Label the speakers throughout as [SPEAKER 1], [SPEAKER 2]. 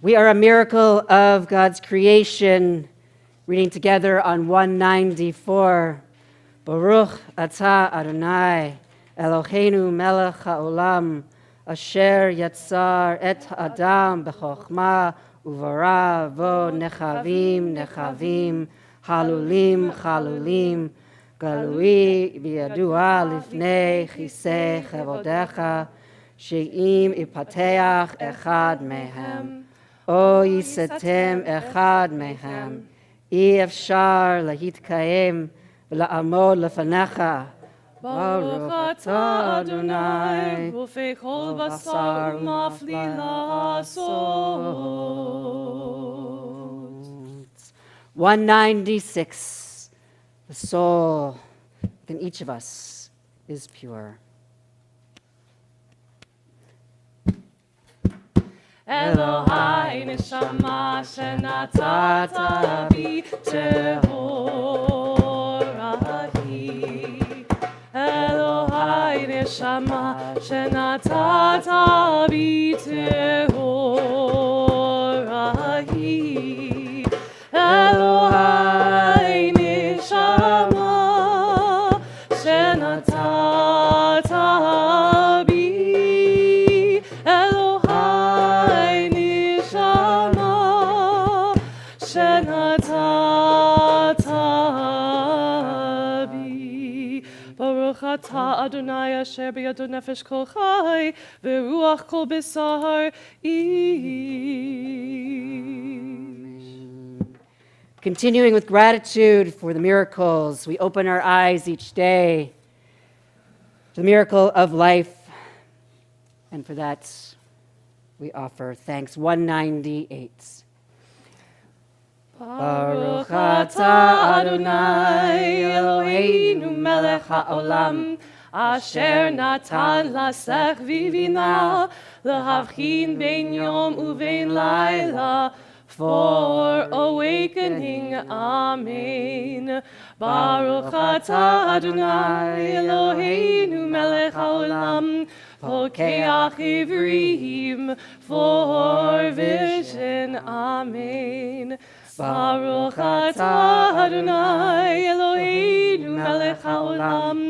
[SPEAKER 1] We are a miracle of God's creation, reading together on 194. Baruch atah Adonai, Eloheinu melech haolam, asher yatzar et ha'adam b'chokhmah uvara vo nechavim nechavim, halulim halulim, galui v'yadua lifnei chisei chevodecha, she'im ipateach echad mehem. O yisetem echad mehem, אי אפשר להתקיים ולעמוד לפניך.
[SPEAKER 2] ברוך אתה אדוני, רופא כל בשר ומפליא לעשות.
[SPEAKER 1] 196. The soul within each of us is pure.
[SPEAKER 2] אלוהי נשמה שנתת בי טהור היא. אלוהי נשמה שנתת בי טהור היא. אלוהי נשמה שנתת בי. אלוהי נשמה שנתת בי. ברוך אתה אדוני אשר בידו נפש כל חי ורוח כל בשר
[SPEAKER 1] Continuing with gratitude for the miracles, we open our eyes each day to the miracle of life, and for that we offer thanks. 198.
[SPEAKER 2] Baruch atah Adonai Eloheinu melech haolam, asher natan lasech vivina, lehavchin ben yom uvein laila, for awakening. Amen. Baruch atah Adonai Eloheinu melech haolam, pokeach ivrim, for vision. Amen. Baruch atah Adonai Eloheinu melech haolam,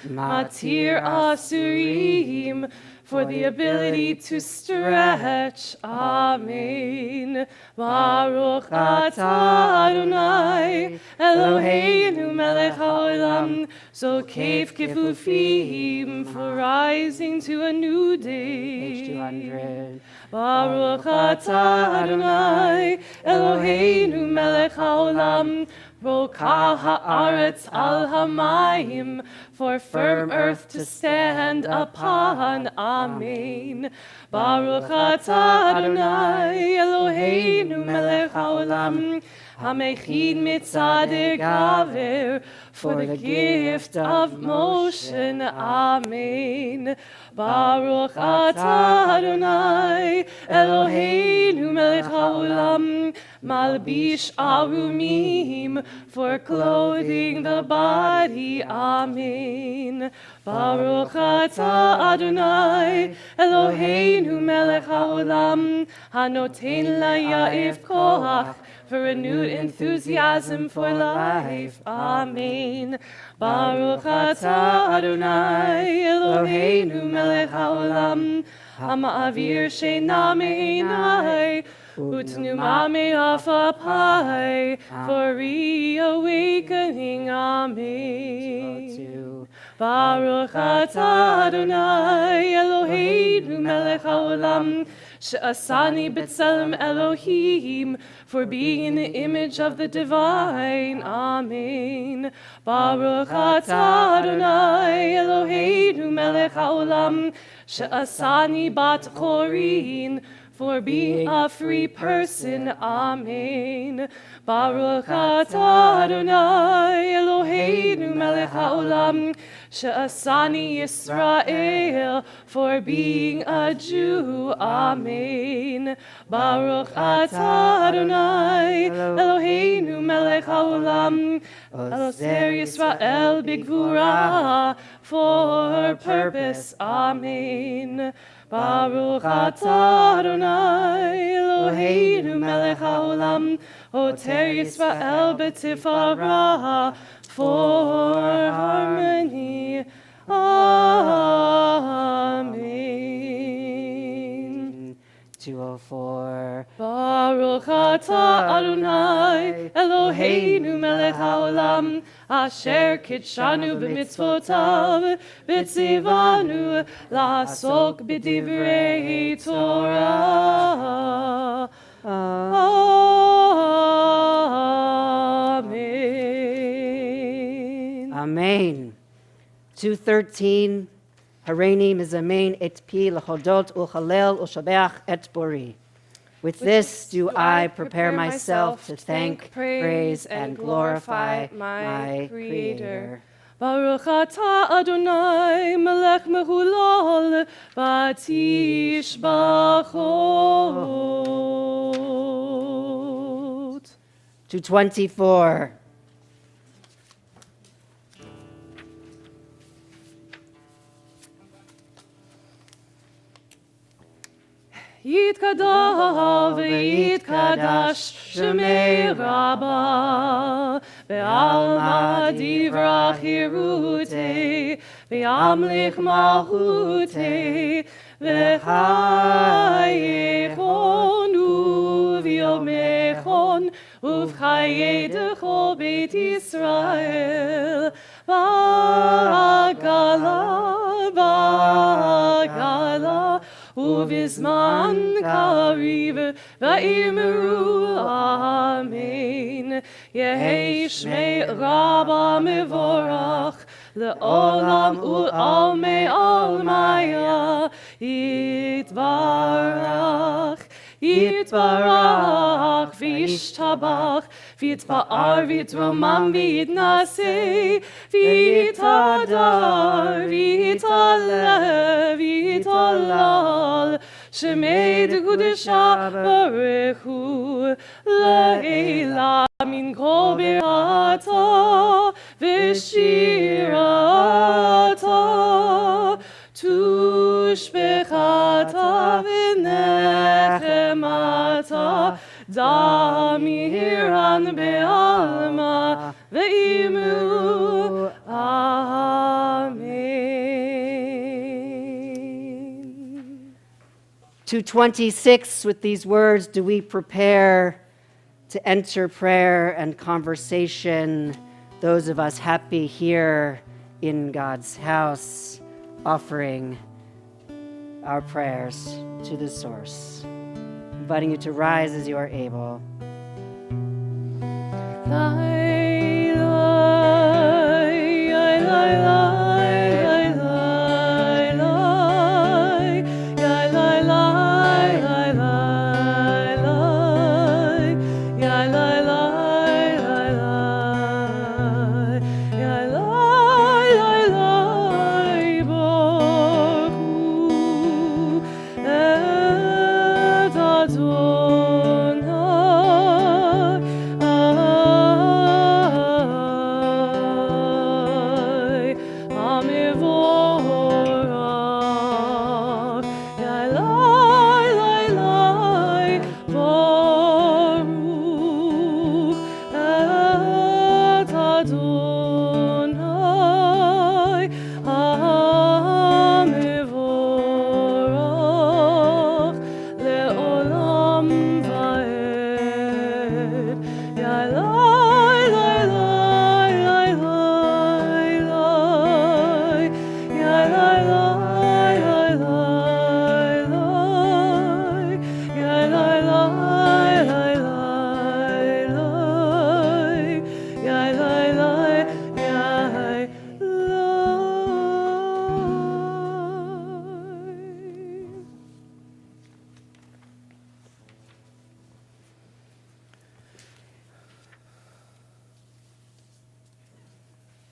[SPEAKER 2] matir asurim, for the ability to stretch. Amen. Baruch atah Adonai Eloheinu melech haolam, so cave kifufim, for rising to a new day.
[SPEAKER 1] Page 200.
[SPEAKER 2] Baruch atah Adonai Eloheinu melech haolam, Roka haaretz al hamayim, for firm earth to stand upon. Amen. Baruch atah Adonai Eloheinu melech haolam, hamechin mitzadeh gaver, for the gift of motion. Amen. Baruch atah Adonai Eloheinu melech haolam, malbish arumim, for clothing the body. Amen. Baruch atah Adonai Eloheinu melech haolam, hanoten laya'if koach, for renewed enthusiasm for life. Amen. Baruch atah Adonai Eloheinu melech haolam, hama'avir she'na me'enai, utnuma me'af apai, for reawakening. Amen. Baruch atah Adonai Eloheinu melech haolam, she'asani b'tzelem Elohim, for being in the image of the divine. Amen. Baruch atah Adonai Eloheinu melech haolam, she'asani bat chorin, for being a free person. Amen. Baruch atah Adonai Eloheinu melech haolam, she'asani Yisrael, for being a Jew. Amen. Baruch atah Adonai Eloheinu melech haolam, Oser Yisrael b'gvura, for purpose. Amen. Baruch atah Adonai Eloheinu melech haolam, Oter Yisrael b'tifara, for harmony. Amen.
[SPEAKER 1] 204.
[SPEAKER 2] Baruch atah Adonai Eloheinu melech haolam, asher kitshanu b'mitzvotav v'tzivanu la'asok b'divrei Torah. Amen.
[SPEAKER 1] Amen. 213. Hareini mizamein et pi l'chodot u'chalel u'shabeach et bori. With this do I prepare myself to thank, praise, and glorify my Creator.
[SPEAKER 2] Baruch atah Adonai melech mehulal v'tishbachot.
[SPEAKER 1] 224.
[SPEAKER 2] Yitkadav v'yitkadash shemei Rabbah ve'alma divrach hirutei ve'amlich malchutei ve'chayechon u'v'yomechon u'v'chayei dechol beit Yisrael v'agala ובזמן קריב ואמרו אמן. יהי שמי רבה מבורך לעולם ולעלמי עלמיה. יתברך יתברך וישתבח ויתפאר ויתרומם ויתנשא ויתהדר ויתעלה ויתהלל שמי דקודשה ברך הוא לעילה מן כל בירתה ושירתה תושבחתה ונחמתה דמירן בעלמה ואמרו אמן.
[SPEAKER 1] 226, with these words, do we prepare to enter prayer and conversation, those of us happy here in God's house, offering our prayers to the source. Inviting you to rise as you are able.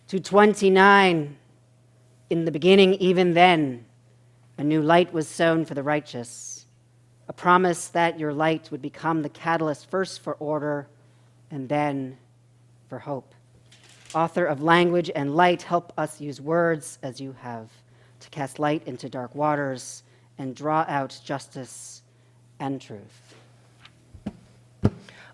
[SPEAKER 1] To 29, in the beginning, even then, a new light was sown for the righteous, a promise that your light would become the catalyst first for order and then for hope. Author of language and light, help us use words as you have to cast light into dark waters and draw out justice and truth.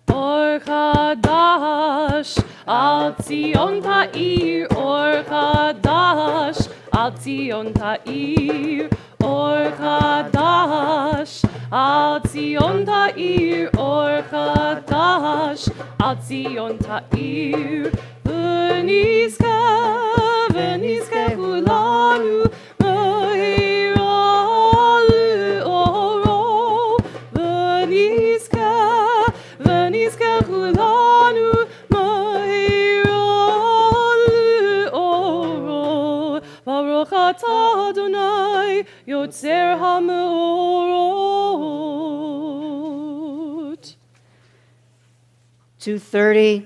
[SPEAKER 2] Or Chadash, Al Tzion Ta'ir, Or Chadash, Al Tzion Ta'ir, Or Chadash, Al Tzion Ta'ir, Or Chadash, Al Tzion Ta'ir, V'nizke, V'nizke Hulanu, Mahira Le'oro, V'nizke, V'nizke Hulanu, Mahira Le'oro, Baruch Atah Adonai, Yotzer HaMeorot.
[SPEAKER 1] 2:30.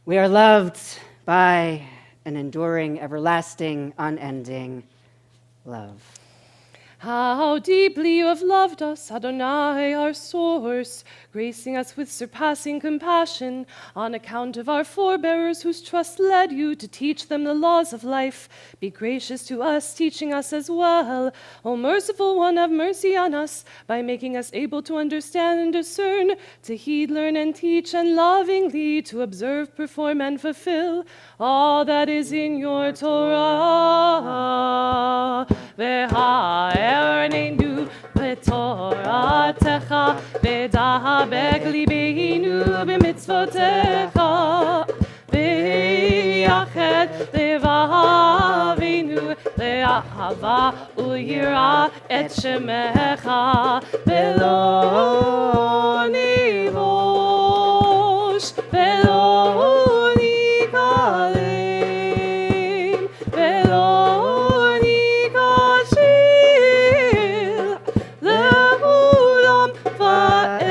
[SPEAKER 1] We are loved by an enduring, everlasting, unending love.
[SPEAKER 2] How deeply you have loved us, Adonai, our source, gracing us with surpassing compassion on account of our forebearers whose trust led you to teach them the laws of life. Be gracious to us, teaching us as well. O merciful one, have mercy on us by making us able to understand and discern, to heed, learn, and teach, and lovingly to observe, perform, and fulfill all that is in your Torah. V'ha'ernenu b'toratecha, v'dahabek libeinu b'mitzvotecha, v'yached levavenu le'ahava u'yira et shemecha, v'lo nivosh, v'lo nikalem, v'lo nikashil, le'ulam va'ed,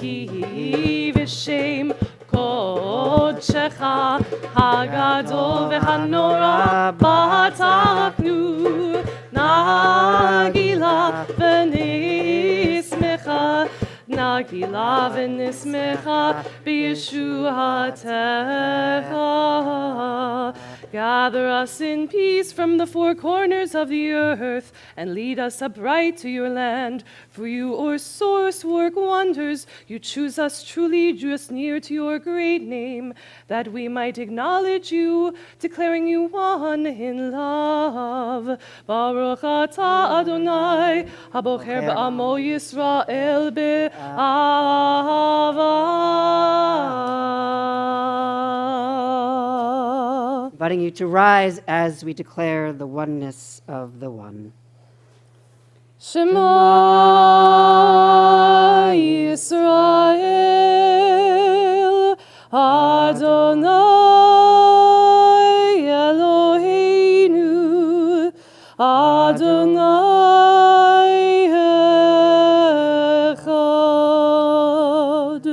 [SPEAKER 2] ki v'shem kodshecha, hagadol v'hanora b'ataknu, nagila v'nismecha, nagila v'nismecha b'yeshuatecha. Gather us in peace from the four corners of the earth, and lead us upright to your land. For you, our source, work wonders. You choose us truly, drew us near to your great name, that we might acknowledge you, declaring you one in love. Baruch atah Adonai, habocher ba'amo Yisrael be'ahava.
[SPEAKER 1] Inviting you to rise as we declare the oneness of the one.
[SPEAKER 2] Shema Yisrael, Adonai Eloheinu, Adonai Echad.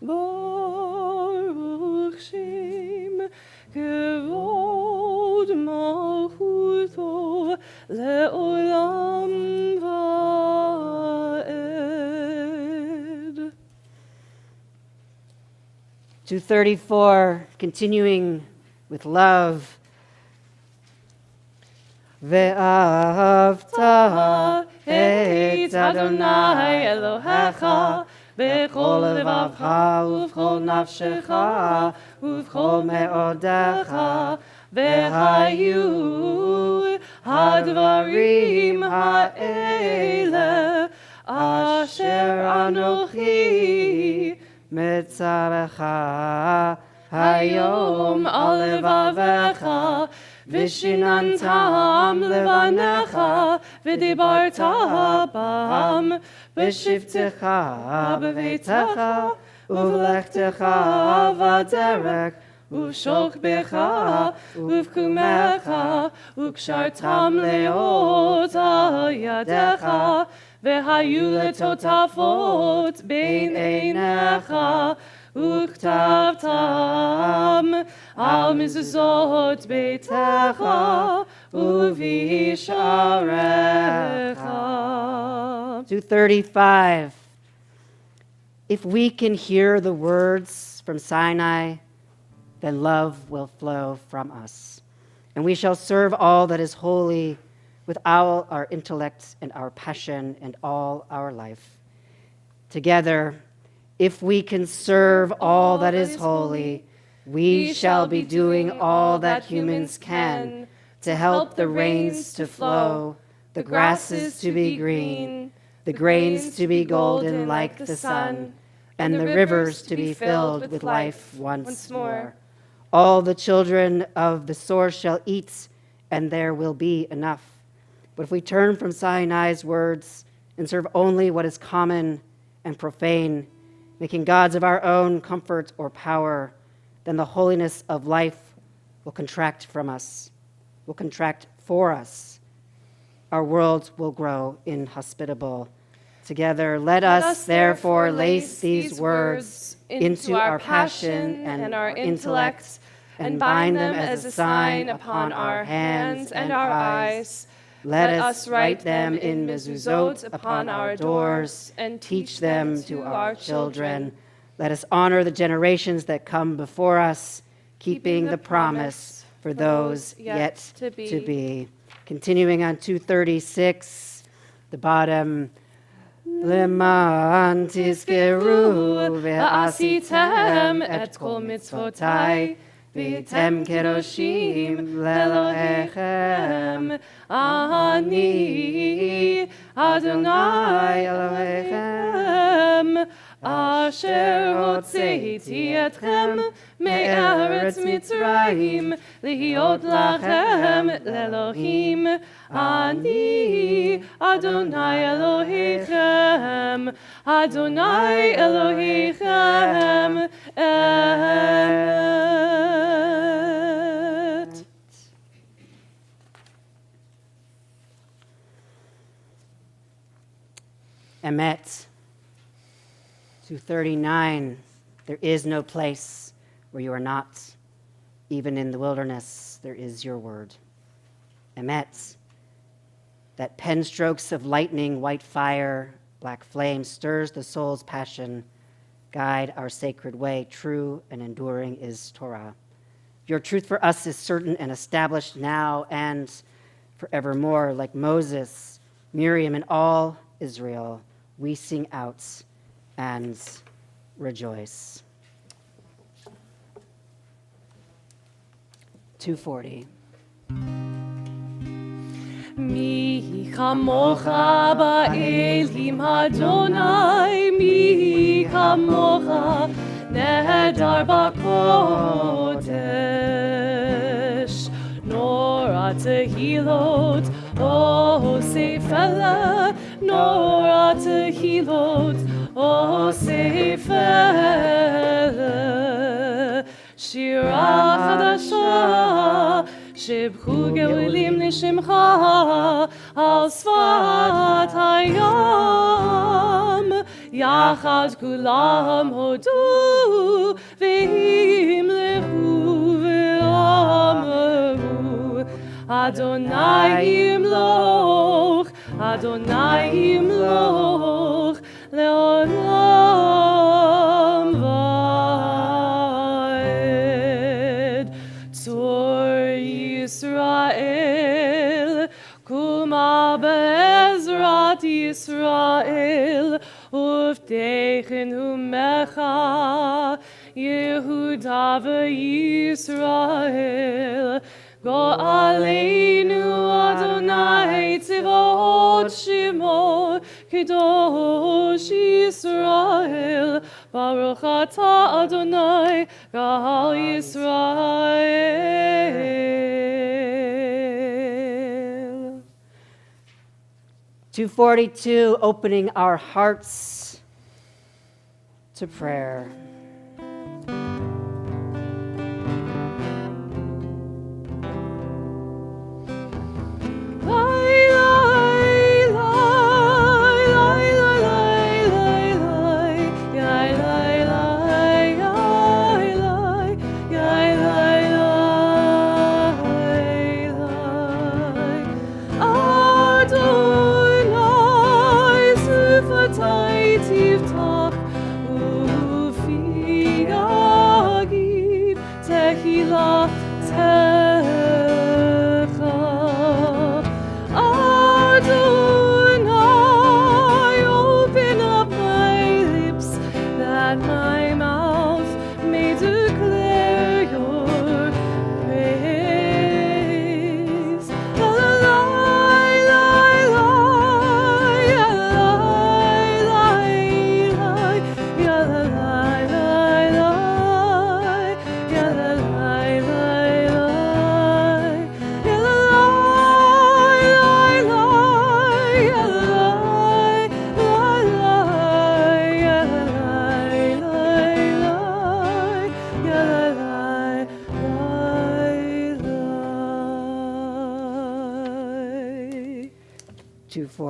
[SPEAKER 2] Baruch Shem Kevod Malchuto Le'olam Va'ed.
[SPEAKER 1] 234, continuing with love. Ve'ahavta et Adonai Elohecha b'chol levavcha u'v'chol nafshecha u'v'chol me'odecha ve'hayu hadvarim ha'ele asher anochi mitzarecha hayom al levavecha v'shinantam levanecha v'dibarta bam v'shivtecha b'veitecha uv'lechtecha v'derek uv'shokbecha uv'kumecha u'kshartam leot yadecha v'hayu letotafot bein einecha וכתבתם על מזוזות ביתך ובשעריך. 235. If we can hear the words from Sinai, then love will flow from us. and we shall serve all that is holy with all our intellect and our passion and all our life. Together, if we can serve all that is holy, we shall be doing all that humans can to help the rains to flow, the grasses to be green, the grains to be golden like the sun, and the rivers to be filled with life once more. All the children of the source shall eat, and there will be enough. But if we turn from Sinai's words and serve only what is common and profane, making gods of our own comfort or power, then the holiness of life will contract from us, will contract for us. Our world will grow inhospitable. Together, let us therefore lace these words into our passion and our intellect, and bind them as a sign upon our hands and our eyes. Let us write them in mezuzot upon our doors and teach them to our children. Let us honor the generations that come before us, keeping the promise for those yet to be. Continuing on 236, the bottom. Leman tizkeru ve'asitem et kol mitzvotai v'yitem kedoshim lelohechem. Ani Adonai Elohechem asher hotzeiti etchem me'eretz Mitzrayim lihiot lachem lelohim. Ani Adonai Elohechem, Adonai Elohechem emet. Emet. 239. There is no place where you are not. Even in the wilderness, there is your word. Emet. That pen strokes of lightning, white fire, black flame stirs the soul's passion. Guide our sacred way. True and enduring is Torah. Your truth for us is certain and established now and forevermore. Like Moses, Miriam, and all Israel, we sing out and rejoice. 240.
[SPEAKER 2] Mi kamocha ba'elim Adonai, mi kamocha nehedar ba'kodesh. Nora tehilot o seifele, nora tehilot o seifele. Shira chadasha שבחו גאולים לשמך על שפת הים. יחד כולם הודו והמלכו ואמרו אדוני ימלוך, אדוני ימלוך לעולם ועד. צור Yisrael, kuma be'ezrat Yisrael, uvteichen umecha, Yehuda ve'Yisrael, go'aleinu Adonai tzivot shimo, kadosh Yisrael, Baruch atah Adonai, Gal Yisrael.
[SPEAKER 1] 242, opening our hearts to prayer.
[SPEAKER 2] Tivtach ufi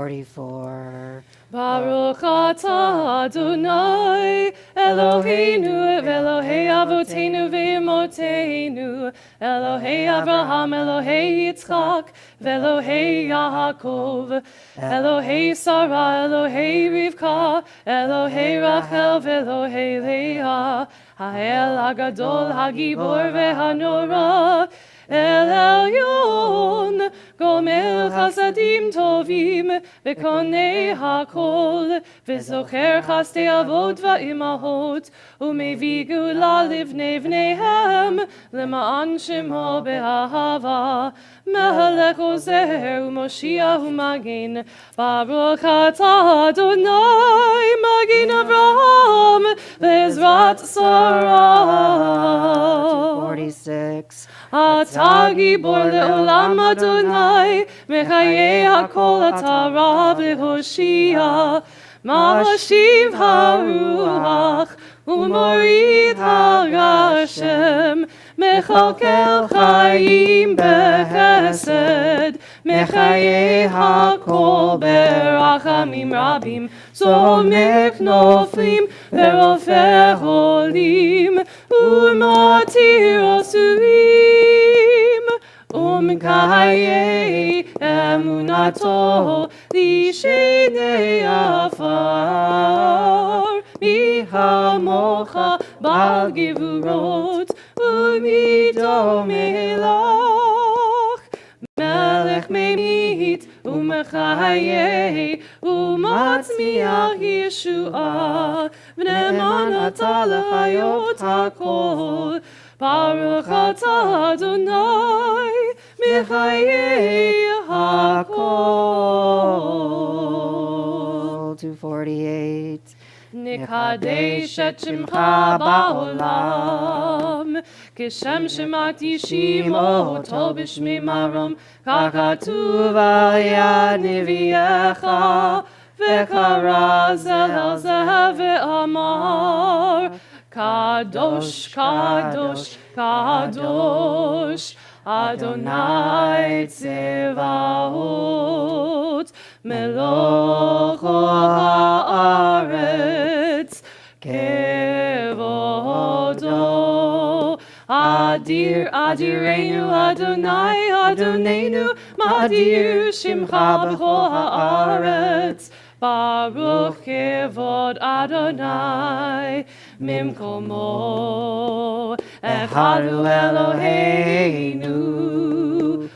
[SPEAKER 1] 244.
[SPEAKER 2] Baruch atah Adonai Eloheinu Elohei Avoteinu ve'Imoteinu Elohei Avraham Elohei Yitzchak Ve'Elohei Yaakov Elohei Sarah Elohei Rivka Elohei Rachel Ve'Elohei Leah Ha'el Hagadol Hagibor ve'Hanora El Elyon Gomel Chasadim Tovim Vekonei Hakol Vezocher Chastei Avot Va'imahot Umevi Gula Livnei Vneihem Lema'an Shemo Be'ahava Melech Ozer Umoshiach Umagin Baruch atah Adonai Magin Avraham Ve'ezrat Sarah
[SPEAKER 1] 246.
[SPEAKER 2] אתה גיבור לעולם אדוני, מחיי הכל אתה רב להושיע, משיב הרוח ומוריד הגשם, מכלכל חיים בחסד, מחיי הכל ברחמים רבים, צומק נופלים ורופא חולים, ומתיר אסורים, ומקיים אמונתו לשני עפר, מי כמוך בעל גבורות ומדומה לך, מלך ממית ומחיה ומצמיח ישועה, ונאמן אתה לחיות הכל. Baruch atah Adonai mechayei hakol
[SPEAKER 1] 248.
[SPEAKER 2] נקדש את שמך בעולם, כשם שמקדישים אותו בשמי מרום, כך כתוב על יד נביאך, וקרא זה אל זה ואמר, קדוש, קדוש, קדוש, אדוני צבאות, מלוך הארץ, כבודו. אדיר, אדירנו, אדוני, אדוננו, מאדיר שמך בכל הארץ. ברוך כבוד אדוני ממקומו. אחד הוא אלוהינו,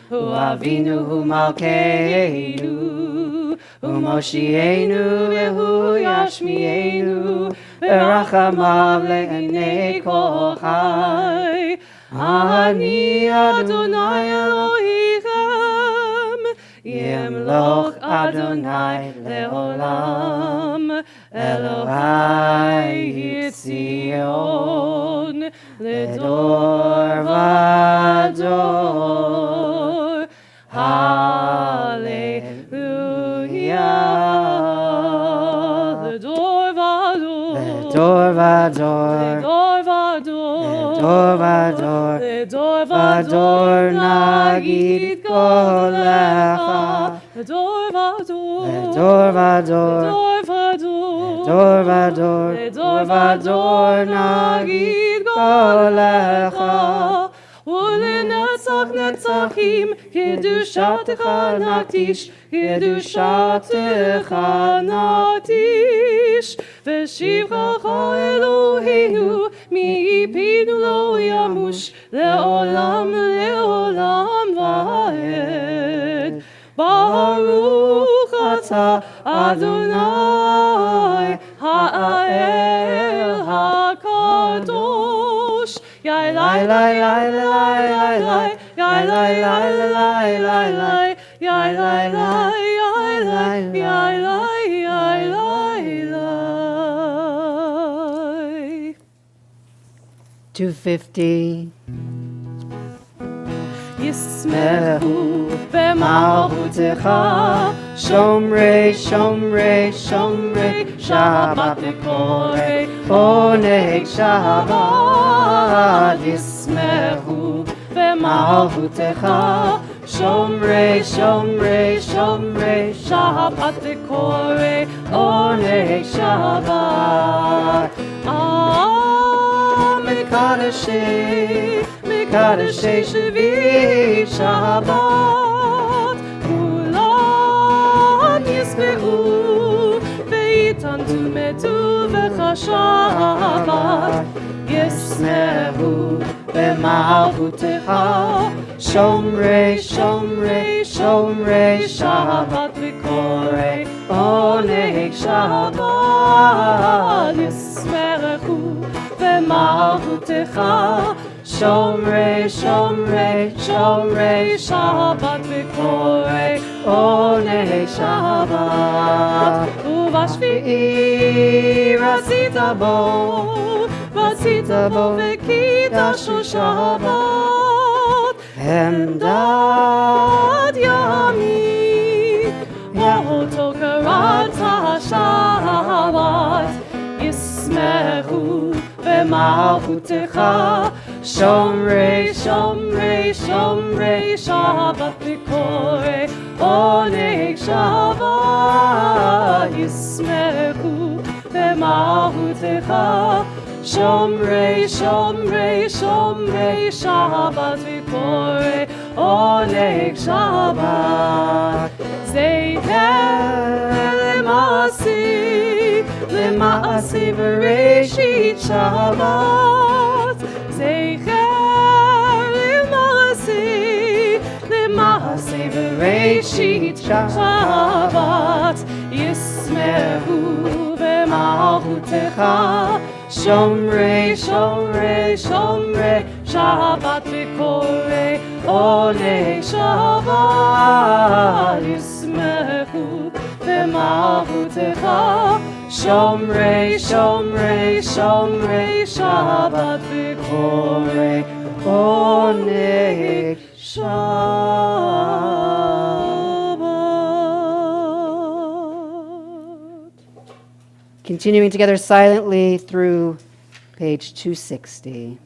[SPEAKER 2] הוא אבינו, הוא מלכנו, הוא מושיענו והוא ישמיענו, ורחמיו לעיני כל חי. אני אדוני אלוהיכם, ימלוך אדוני לעולם, אלוהי ציון לדור ודור. הללויה, לדור ודור,
[SPEAKER 1] לדור ודור,
[SPEAKER 2] לדור ודור,
[SPEAKER 1] לדור ודור,
[SPEAKER 2] לדור ודור נגיד קולך, לדור ודור,
[SPEAKER 1] לדור ודור,
[SPEAKER 2] לדור ודור,
[SPEAKER 1] לדור ודור,
[SPEAKER 2] נגיד
[SPEAKER 1] קולך.
[SPEAKER 2] ולנצח נצחים קדושתך נקדיש, קדושתך נקדיש, ושבחך אלוהינו מפינו לא ימוש לעולם לעולם ועד. ברוך אתה אדוני האל הקדוש. יאי לי לי לי לי לי, יאי לי לי לי לי לי, יאי לי לי יאי לי.
[SPEAKER 1] 250.
[SPEAKER 2] ישמחו במלכותך
[SPEAKER 1] שומרי, שומרי, שומרי, שבת וקורא, עונג שבת.
[SPEAKER 2] ישמחו במלכותך
[SPEAKER 1] Shomrei, Shomrei, Shomrei,
[SPEAKER 2] Shabbat v'korei
[SPEAKER 1] Oneg Shabbat. Mekadeshei, Mekadeshei Shvi Shabbat.
[SPEAKER 2] Kulan yisme'u ve'itantu metu v'chashabat.
[SPEAKER 1] Yismehu b'malchutecha. Shomrei, Shomrei, Shomrei Shabbat v'korei Oneg Shabbat.
[SPEAKER 2] Yismerechu v'malchutecha.
[SPEAKER 1] Shomrei, Shomrei, Shomrei Shabbat v'korei Oneg Shabbat.
[SPEAKER 2] Uvashvi'i rasita bo v'kidashu Shabbat. Emdad yamim oto karat Shabbat. Yismechu v'malchutecha.
[SPEAKER 1] Shomrei,
[SPEAKER 2] Shomrei, Shomrei Shabbat v'korei Oneg Shabbat. Yismechu v'malchutecha. Shomrei, Shomrei, Shomrei Shabbat v'korei Oneg Shabbat. Zeher lema'asi v'reishit Shabbat. Zecher lema'asi v'reishit Shabbat. Yismehu v'malchutecha.
[SPEAKER 1] Shomrei, Shomrei, Shomrei
[SPEAKER 2] Shabbat v'korei
[SPEAKER 1] Oneg
[SPEAKER 2] Shabbat. Yismechu v'malchutecha.
[SPEAKER 1] Shomrei, Shomrei, Shomrei
[SPEAKER 2] Shabbat v'korei
[SPEAKER 1] Oneg
[SPEAKER 2] Shabbat.
[SPEAKER 1] Continuing together silently through page 260.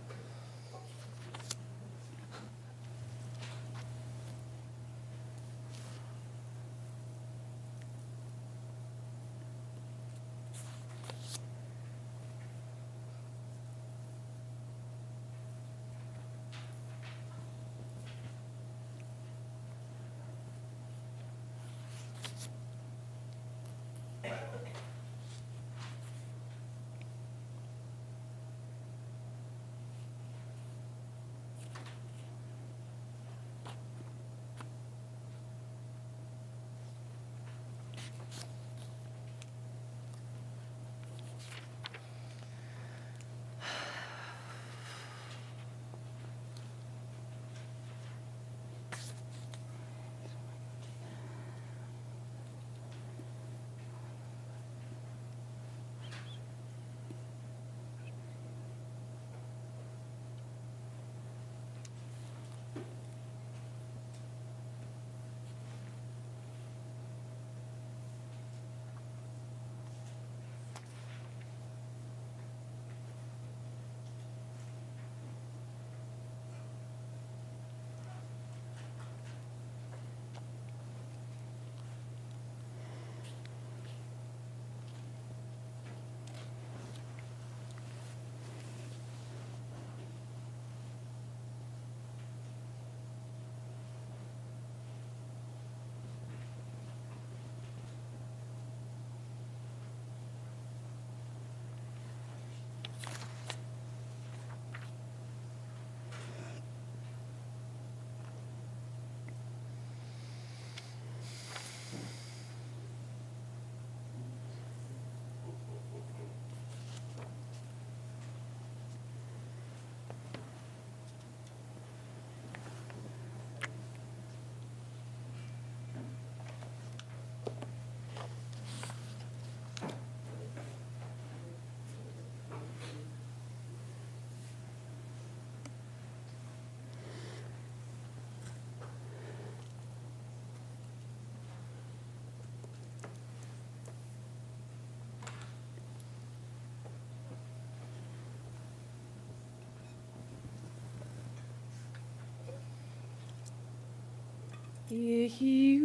[SPEAKER 2] יהיו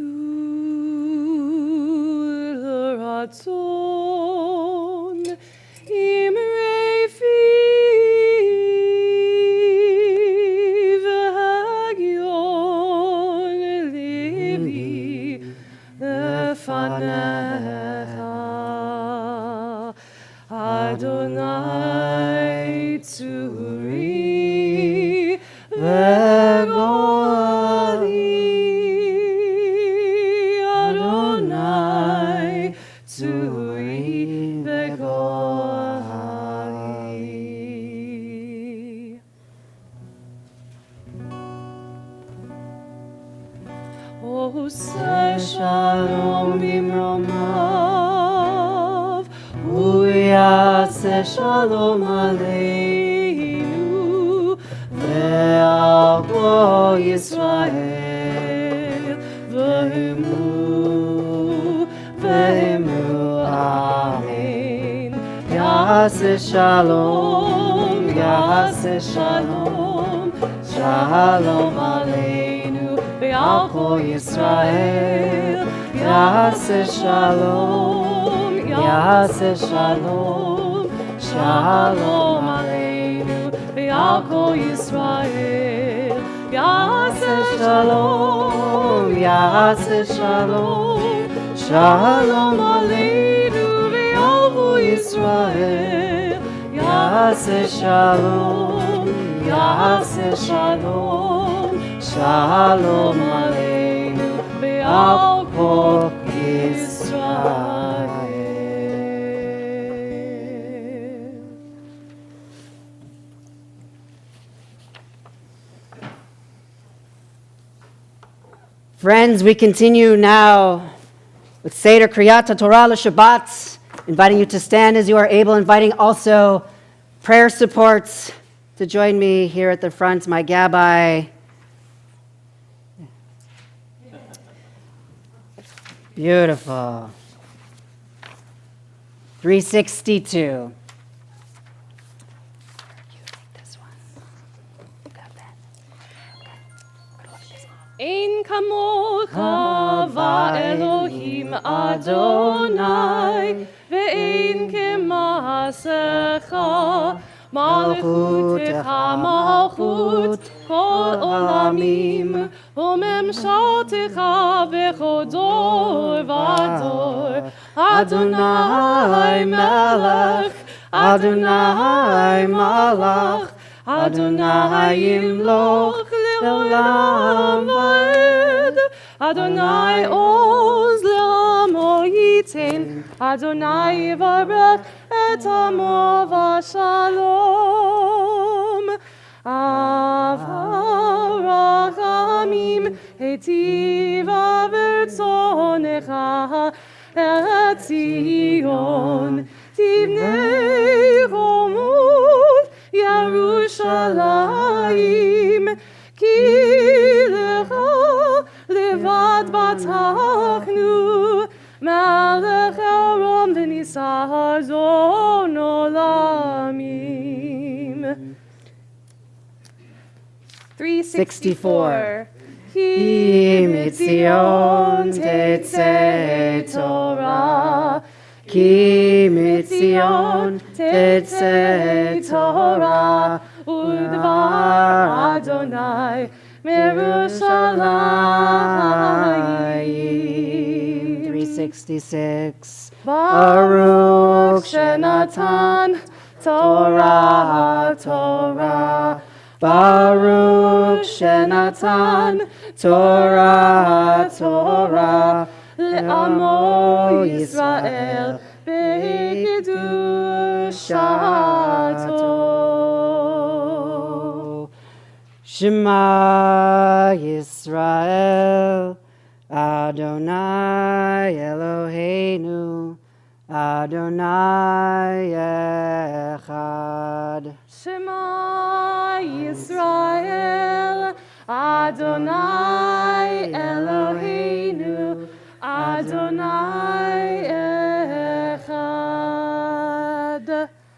[SPEAKER 2] לרצון אמרי פי והגיון ליבי לפניך אדוני צורי וגואלי אדוני צורי וגואלי עושה שלום במרומיו הוא יעשה שלום עלינו ועל כל ישראל ואמרו אמן יעשה שלום שלום עלינו ועל כל ישראל יעשה שלום שלום עלינו ועל כל ישראל יעשה שלום שלום עלינו ועל כל ישראל יעשה שלום שלום עלינו ועל כל ישראל.
[SPEAKER 1] Friends, we continue now with Seder Kriyat Torah Shabbat, inviting you to stand as you are able, inviting also prayer supports to join me here at the front, my Gabbai. Beautiful. 362.
[SPEAKER 2] אין כמוך ואלוהים אדוני ואין כמעשיך מלכותך מלכות כל עולמים וממשלתך בכל דור ודור אדוני מלך אדוני ימלוך לעולם ועד אדוני עוז לעמו ייתן אדוני יברך את עמו בשלום אהבה רחמים היטיבה ברצונך את ציון תבנה חומות ירושלים כי לך לבד בטחנו מלך העולם ונישא חזון עולמים. 364 כי מציון תצא תורה כי מציון תצא תורה ודבר אדוני מירושלים.
[SPEAKER 1] 366
[SPEAKER 2] ברוך שנתן תורה ברוך שנתן תורה לעמו ישראל בקדושתו.
[SPEAKER 1] Shema Yisrael, Adonai Eloheinu, Adonai Echad.
[SPEAKER 2] Shema Yisrael, Adonai Eloheinu, Adonai Echad.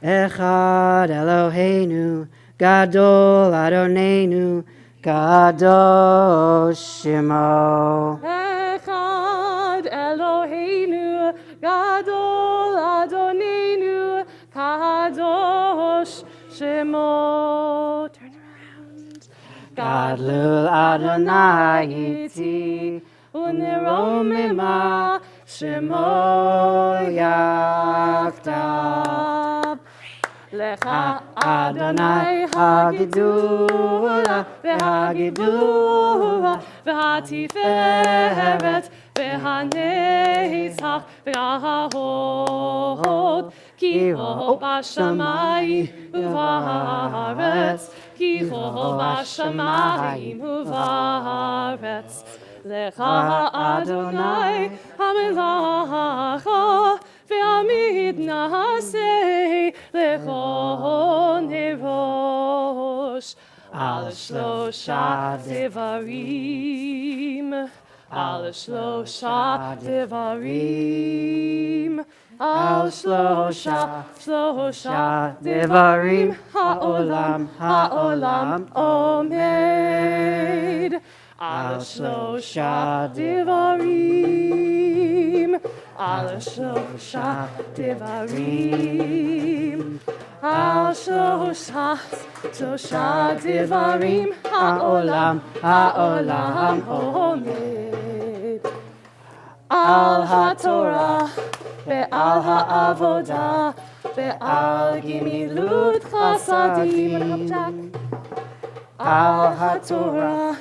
[SPEAKER 1] Echad Eloheinu, Gadol Adonenu, Kadosh Shemo.
[SPEAKER 2] Echad Eloheinu, Gadol Adonenu, Kadosh Shemo. Turn around.
[SPEAKER 1] Gadlul Adonai iti, uneromima Shemo yaktab.
[SPEAKER 2] Lecha
[SPEAKER 1] Adonai hagidula, v'hagidula,
[SPEAKER 2] v'hatiferet, v'hanetzach, v'hahod, ki ho b'shamayim u'va'aretz, ki ho b'shamayim u'va'aretz. Lecha Adonai hamelacha, ve'amid na'aseh lecho nerosh. Al shlosha devarim, al shlosha devarim, al shlosha devarim, ha'olam omed. Al shlosha devarim, al shlosha devarim, al shlosha devarim, ha'olam omed. Al ha'torah ve'al ha'avodah ve'al gimilut chasadim. Al ha'torah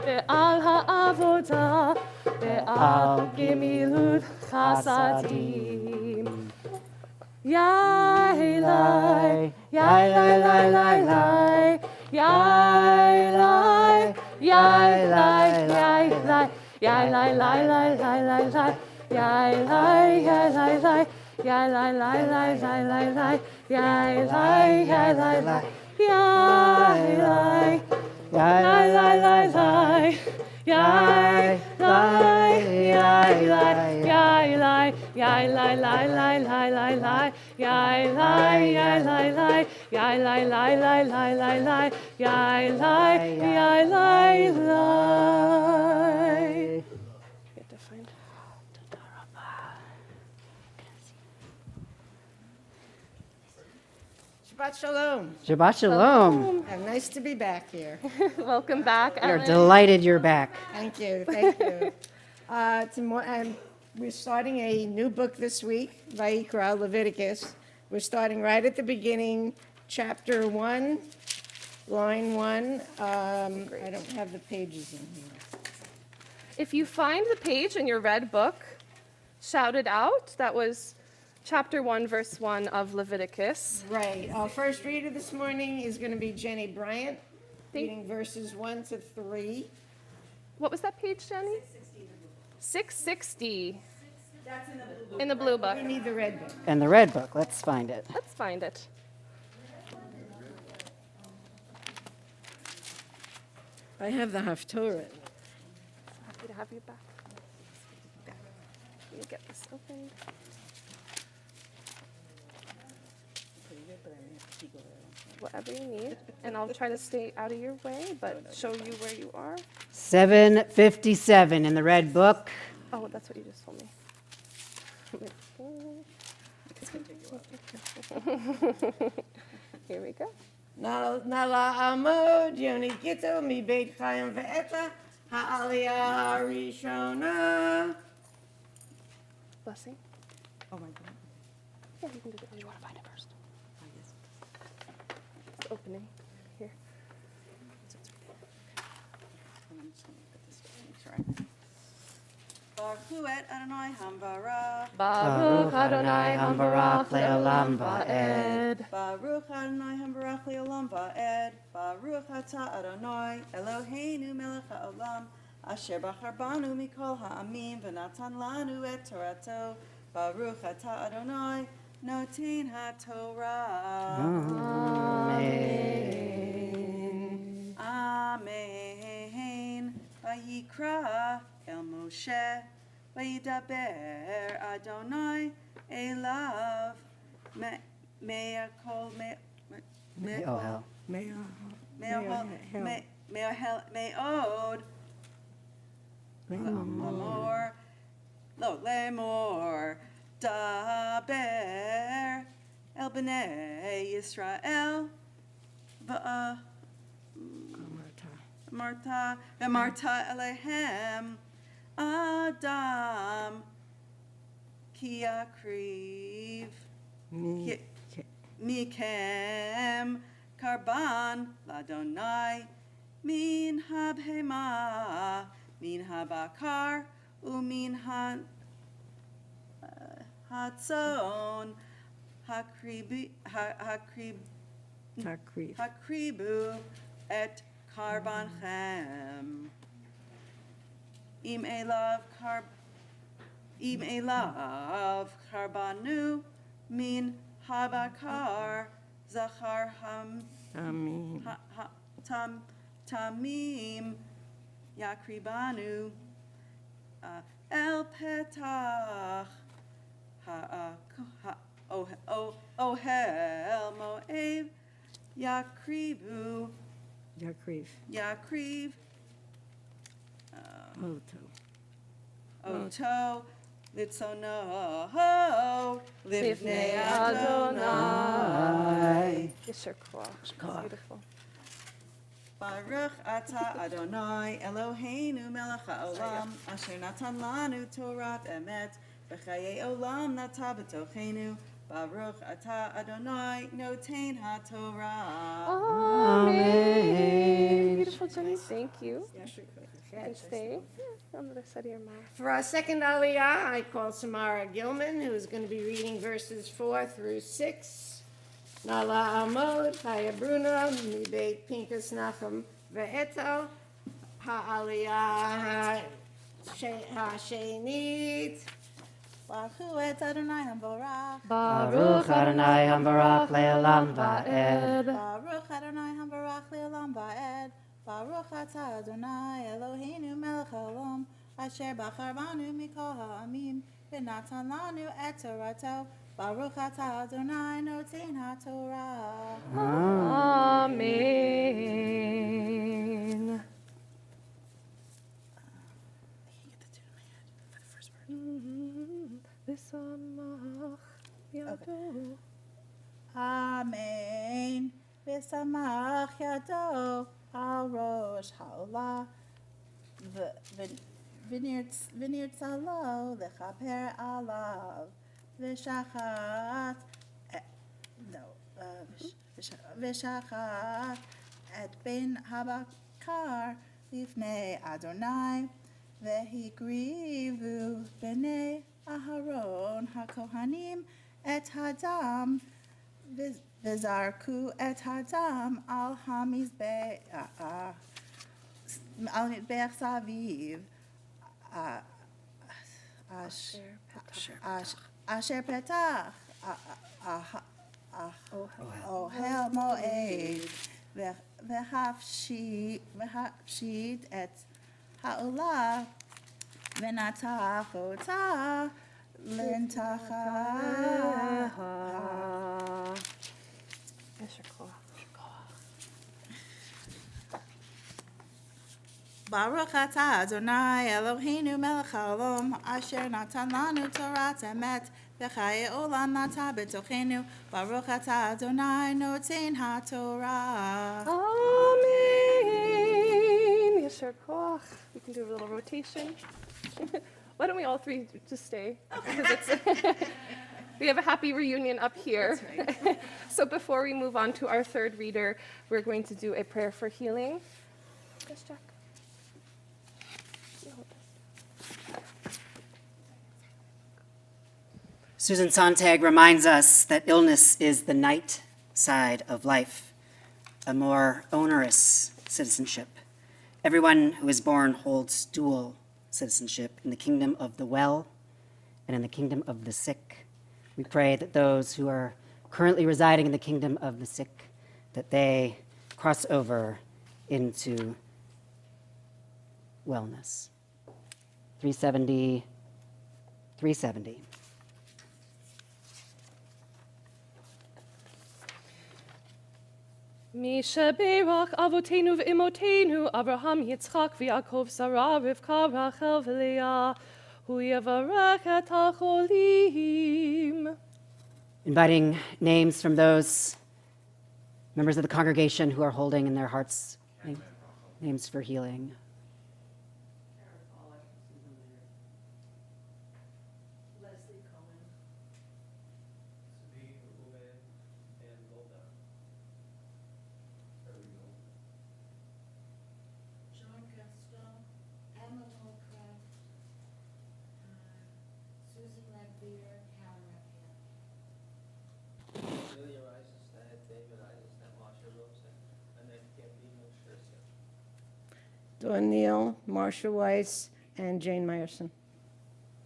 [SPEAKER 2] ve'al ha'avodah ve'al gimilut chasadim. Yailai, yailai, lai, lai, lai, yailai, yailai, yailai, yailai, lai, lai, lai, lai, lai, yailai, yailai, lai, yailai, lai, lai, lai, lai, lai, yailai, yailai, lai, yailai, yailai, lai, lai, lai, yailai, yailai, yailai, yailai, lai, lai, lai, lai, lai, yailai, yailai, lai, yailai, lai, lai, lai, lai, lai, yailai, yailai, lai. You have to find.
[SPEAKER 3] Shabbat Shalom.
[SPEAKER 1] Shabbat Shalom.
[SPEAKER 3] Nice to be back here.
[SPEAKER 2] Welcome back,
[SPEAKER 1] We're
[SPEAKER 2] Ellen.
[SPEAKER 1] delighted you're back.
[SPEAKER 3] Thank you. Thank you. We're starting a new book this week, Vayikra, Leviticus. We're starting right at the beginning, chapter 1, line 1. I don't have the pages in here.
[SPEAKER 2] If you find the page in your red book, shout it out. That was chapter 1, verse 1 of Leviticus.
[SPEAKER 3] Right. Our first reader this morning is going to be Jenny Bryant, reading verses 1 to 3.
[SPEAKER 2] What was that page, Jenny? 660. In the blue book.
[SPEAKER 3] We need the red book.
[SPEAKER 1] And the red book, let's find it.
[SPEAKER 2] Let's find it.
[SPEAKER 3] I have the Haftorah.
[SPEAKER 2] Happy to have you back. Let me get this opened. Whatever you need, and I'll try to stay out of your way, but show you where you are.
[SPEAKER 1] 757 in the red book.
[SPEAKER 2] Oh, that's what you just told me. Here we go.
[SPEAKER 3] Nala Amod, Yoni Gito, Mi Beit Chaim Ve'eta, Ha'aliyah Harishona.
[SPEAKER 2] Blessing.
[SPEAKER 4] Oh my God.
[SPEAKER 2] Yeah, you can do it. You want to find it first? It's opening. Here.
[SPEAKER 4] Baruch hu et Adonai Hambara.
[SPEAKER 2] Baruch Adonai Hambarach Le'olam Va'ed.
[SPEAKER 4] Baruch Adonai Hambarach Le'olam Va'ed. Baruch Ata Adonai Eloheinu melech haolam. Asher bachar banu mikol ha'amim v'natan lanu et Torato. Baruch Ata Adonai notin ha'Torah.
[SPEAKER 1] Amen.
[SPEAKER 4] Amen. Vayikra el Moshe, vayidaber Adonai elav me'akol
[SPEAKER 1] Oh, hell.
[SPEAKER 4] me'ahol מאוד, לאמור, לא, לאמור, דבר אל בני ישראל, ואמרת אליהם, אדם, כי יקריב מכם קרבן לאדוני מן הבהמה, מן הבקר ומן הצאן, הקריבו את קרבנכם. אם אליו קרבנו מן הבקר זכר תמים יקריבנו אל פתח אוהל מועד יקריב אותו לצונו לפני אדוני.
[SPEAKER 2] Yesher koach. Beautiful.
[SPEAKER 4] Baruch atah Adonai Eloheinu melech haolam asher natan lanu Torat emet v'chayei olam nata b'tochenu. Baruch atah Adonai noten haTorah.
[SPEAKER 2] Amen. Beautiful, Jenny. Thank you. You can stay on the other side of your mouth.
[SPEAKER 3] For our second aliyah, I call Samara Gilman, who is going to be reading verses 4 through 6. Nala Amod, Chaya Bruna, Mibeit Pinkas Nachum Ve'etel, Ha'aliyah Ha'shenit.
[SPEAKER 4] Baruch et Adonai hamborach.
[SPEAKER 1] Baruch Adonai Hambarach Le'olam Va'ed.
[SPEAKER 4] Baruch Adonai hamborach le'olam va'ed. Baruch atah Adonai Eloheinu melech haolam asher bachar banu mikol ha'amim v'natan lanu et torato. Baruch atah Adonai noten haTorah.
[SPEAKER 2] Amen. V'samach yado.
[SPEAKER 4] Amen. V'samach yado al rosh ha'olah. V'nirtzalo lechaper alav. V'shachat et ben habakar lifnei Adonai v'higrivu b'nei Aharon hakohanim et hadam v'zarku et hadam al hamizbeach saviv asher petach ohel moed v'hafshit et ha'olah v'natach otah l'ntachaha.
[SPEAKER 2] Yesher koach.
[SPEAKER 4] Baruch atah Adonai Eloheinu melech haolam asher natan lanu Torat emet v'chayei olam nata b'tochenu. Baruch atah Adonai noten haTorah.
[SPEAKER 2] Amen. Yesher koach. We can do a little rotation. Why don't we all three just stay? Because it's we have a happy reunion up here. So before we move on to our third reader, we're going to do a prayer for healing. Yes, Jack. You hold this.
[SPEAKER 1] Susan Sontag reminds us that illness is the night side of life, a more onerous citizenship. Everyone who is born holds dual citizenship in the kingdom of the well and in the kingdom of the sick. We pray that those who are currently residing in the kingdom of the sick, that they cross over into wellness. 370.
[SPEAKER 2] Misha Berach Avotenu v'Imotenu Abraham Yitzchak v'Yaakov Sarah Rivka Rachel v'Leah Hu Yavarech et HaCholim.
[SPEAKER 1] Inviting names from those members of the congregation who are holding in their hearts names for healing.
[SPEAKER 3] Dawn Neal, Marsha Weiss, and Jane Meyerson.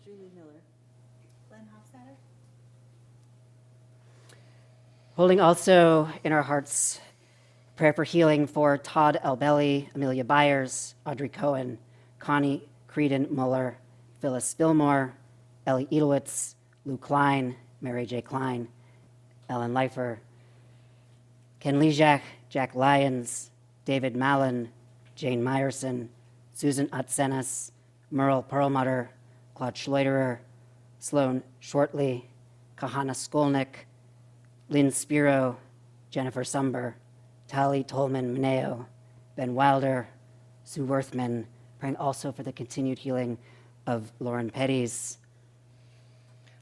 [SPEAKER 4] Julie Miller. Glenn Hofstadter.
[SPEAKER 1] Holding also in our hearts prayer for healing for Todd Albelli, Amelia Byers, Audrey Cohen, Connie Creedon Muller, Phyllis Fillmore, Ellie Edelwitz, Lou Klein, Mary J. Klein, Ellen Leifer, Ken Lejak, Jack Lyons, David Mallon, Jane Meyerson, Susan Atsenas, Merle Perlmutter, Claude Schleuderer, Sloan Shortley, Kahana Skolnick, Lynn Spiro, Jennifer Sumber, Tali Tolman Mineo, Ben Wilder, Sue Worthman, praying also for the continued healing of Lauren Petty's.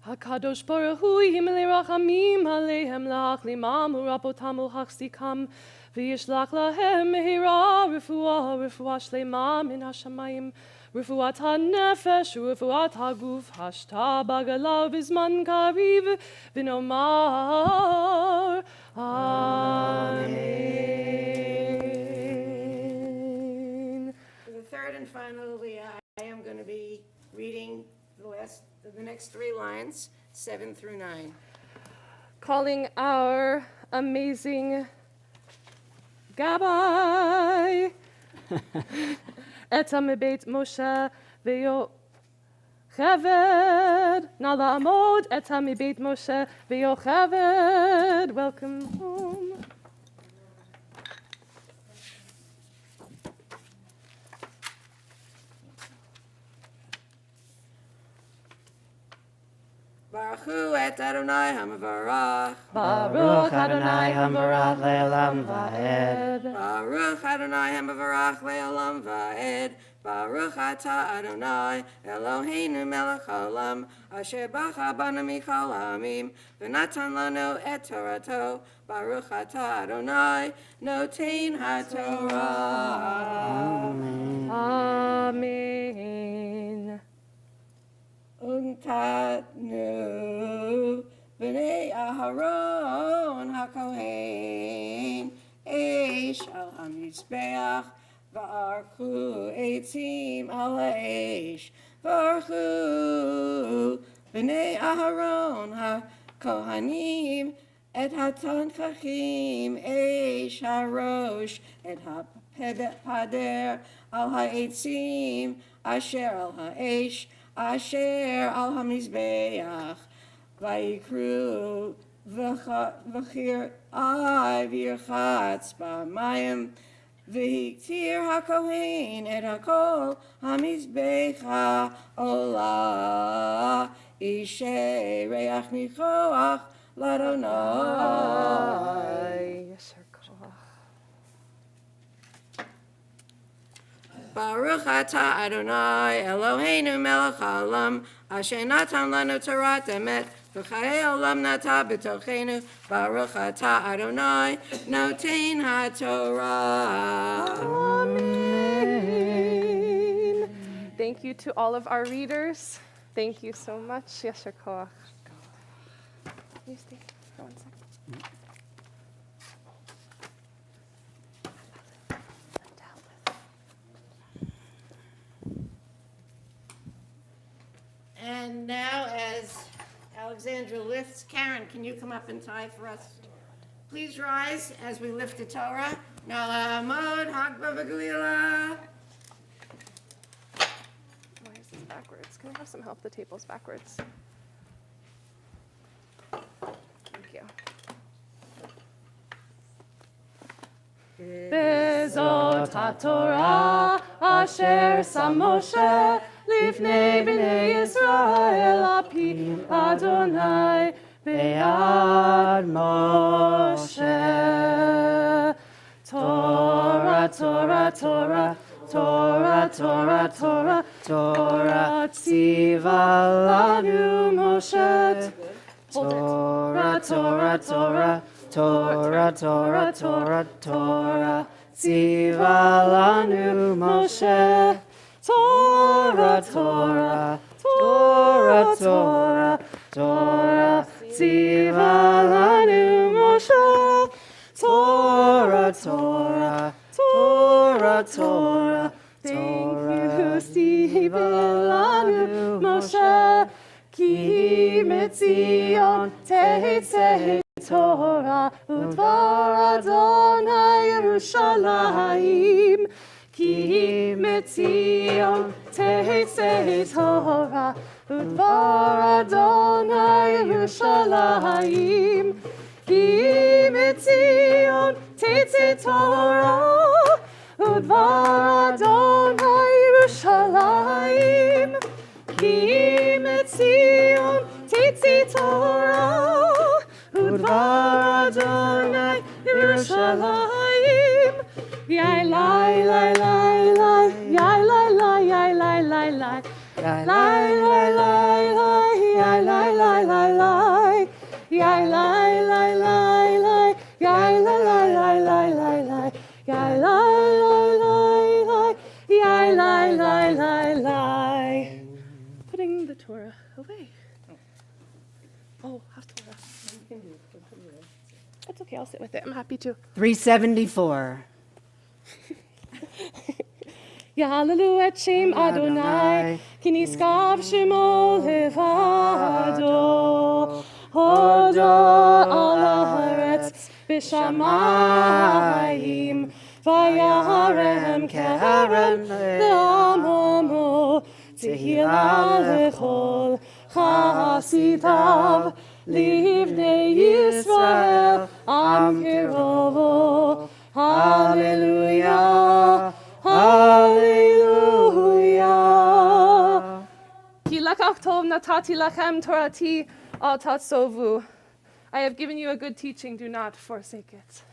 [SPEAKER 2] HaKadosh Baruch Hu Yimele Rachamim Alehem Lach Limam Urapotamu Hachsikam V'yishlach Lahem Mehira Refuah Shlema Min HaShamayim Refuat HaNefesh Refuat HaGuf Hashta Bagalav Bizman Kariv V'nomar Amen.
[SPEAKER 3] For the third and finally, I am going to be reading the next 3 lines, 7 through 9.
[SPEAKER 2] Calling our amazing Gabbai. Eta mebeit Moshe ve'yo chaved. Nala amod. Eta mebeit Moshe ve'yo chaved. Welcome home.
[SPEAKER 3] Baruch Hu et Adonai HaMavarach.
[SPEAKER 2] Baruch Adonai Hambarach Le'olam Va'ed.
[SPEAKER 3] Baruch Adonai HaMavarach Le'olam Va'ed. Baruch Ata Adonai Eloheinu Melech Haolam Asher Bacha Banu Mikol Ha'amim V'natan Lanu et Torato. Baruch Ata Adonai Notein HaTorah.
[SPEAKER 2] Amen.
[SPEAKER 3] Untanu b'nei Aharon HaKohen Eish al HaMizbeach V'archu eitzim al ha'eish V'archu b'nei Aharon HaKohanim et hatanchachim Eish harosh et hapader al ha'eitzim asher al ha'eish Asher al hamizbeach, vayikru v'chir v'yirchatz b'mayim, v'hiktir hakohen et hakol hamizbecha olah, ishe reach nichoach l'Adonai.
[SPEAKER 2] Yesher koach.
[SPEAKER 3] Baruch atah Adonai Eloheinu melech haolam asher natan lanu torat emet v'chayei olam nata b'tochenu. Baruch atah Adonai notein haTorah.
[SPEAKER 2] Amen. Thank you to all of our readers. Thank you so much. Yesher koach. Can you stay for 1 second?
[SPEAKER 3] And now, as Alexandra lifts, Karen, can you come up and tie for us? Please rise as we lift the Torah. Nalamod Hagba V'Gvila.
[SPEAKER 2] Why is this backwards? Can I have some help? The table's backwards. Thank you. Bezot HaTorah asher sam Moshe lifnei bnei Yisrael api Adonai be'ad Moshe. Torah, Torah, Torah, Torah, Torah, Torah, Torah, tziva lanu Moshe. Torah, Torah, Torah, Torah, Torah, Torah, Torah, tziva lanu Moshe. Torah, Torah, Torah, Torah, Torah, tziva lanu Moshe. Torah, Torah, Torah, Torah, thank you, tziva lanu Moshe. Ki metzion tetzeh Torah udvar Adonai Yerushalayim. Ki metzion tetzeh Torah udvar Adonai Yerushalayim. Ki metzion tetzeh Torah udvar Adonai Yerushalayim. Ki metzion tetzeh Torah udvar Adonai Yerushalayim. Yai lai lai lai lai, yai lai lai yai lai lai lai, yai lai lai lai lai, yai lai lai lai lai, yai lai lai lai lai, yai lai lai lai lai lai lai, yai lai lai lai lai, yai lai lai lai lai. Putting the Torah away. Oh, Haftorah. That's okay, I'll sit with it. I'm happy to.
[SPEAKER 1] 374.
[SPEAKER 2] Ya'alalu et shem Adonai, ki niskav shemo levado. Hodo al haaretz b'shamayim, vayarem keren le'amomo, tehillah lechol chasidav, livnei Yisrael am kirovo. Hallelujah, hallelujah. Ki lakach tov natati lachem torati al tatsovu. I have given you a good teaching, do not forsake it.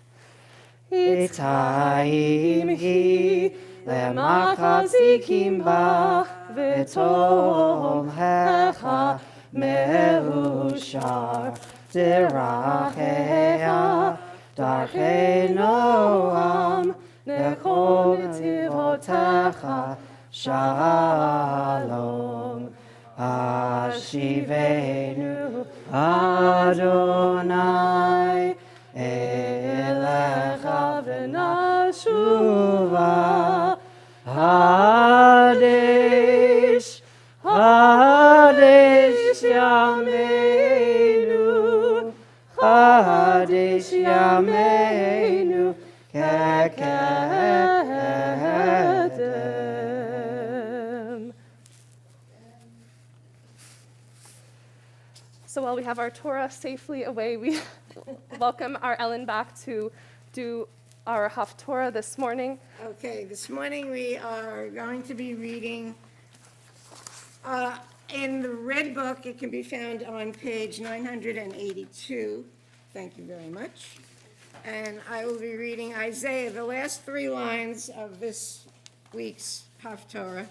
[SPEAKER 1] Itayim hi lemachazikim ba v'tom hecha meushar derachea darchei noam nechol netivotecha shalom Hashivenu Adonai Elecha v'nashuva Hadesh Hadesh Yameinu Hadesh Yameinu Kekedem.
[SPEAKER 2] So while we have our Torah safely away, we welcome our Ellen back to do our Haftorah this morning.
[SPEAKER 3] Okay, this morning we are going to be reading in the Red Book. It can be found on page 982. Thank you very much. And I will be reading Isaiah, the last 3 lines of this week's Haftorah.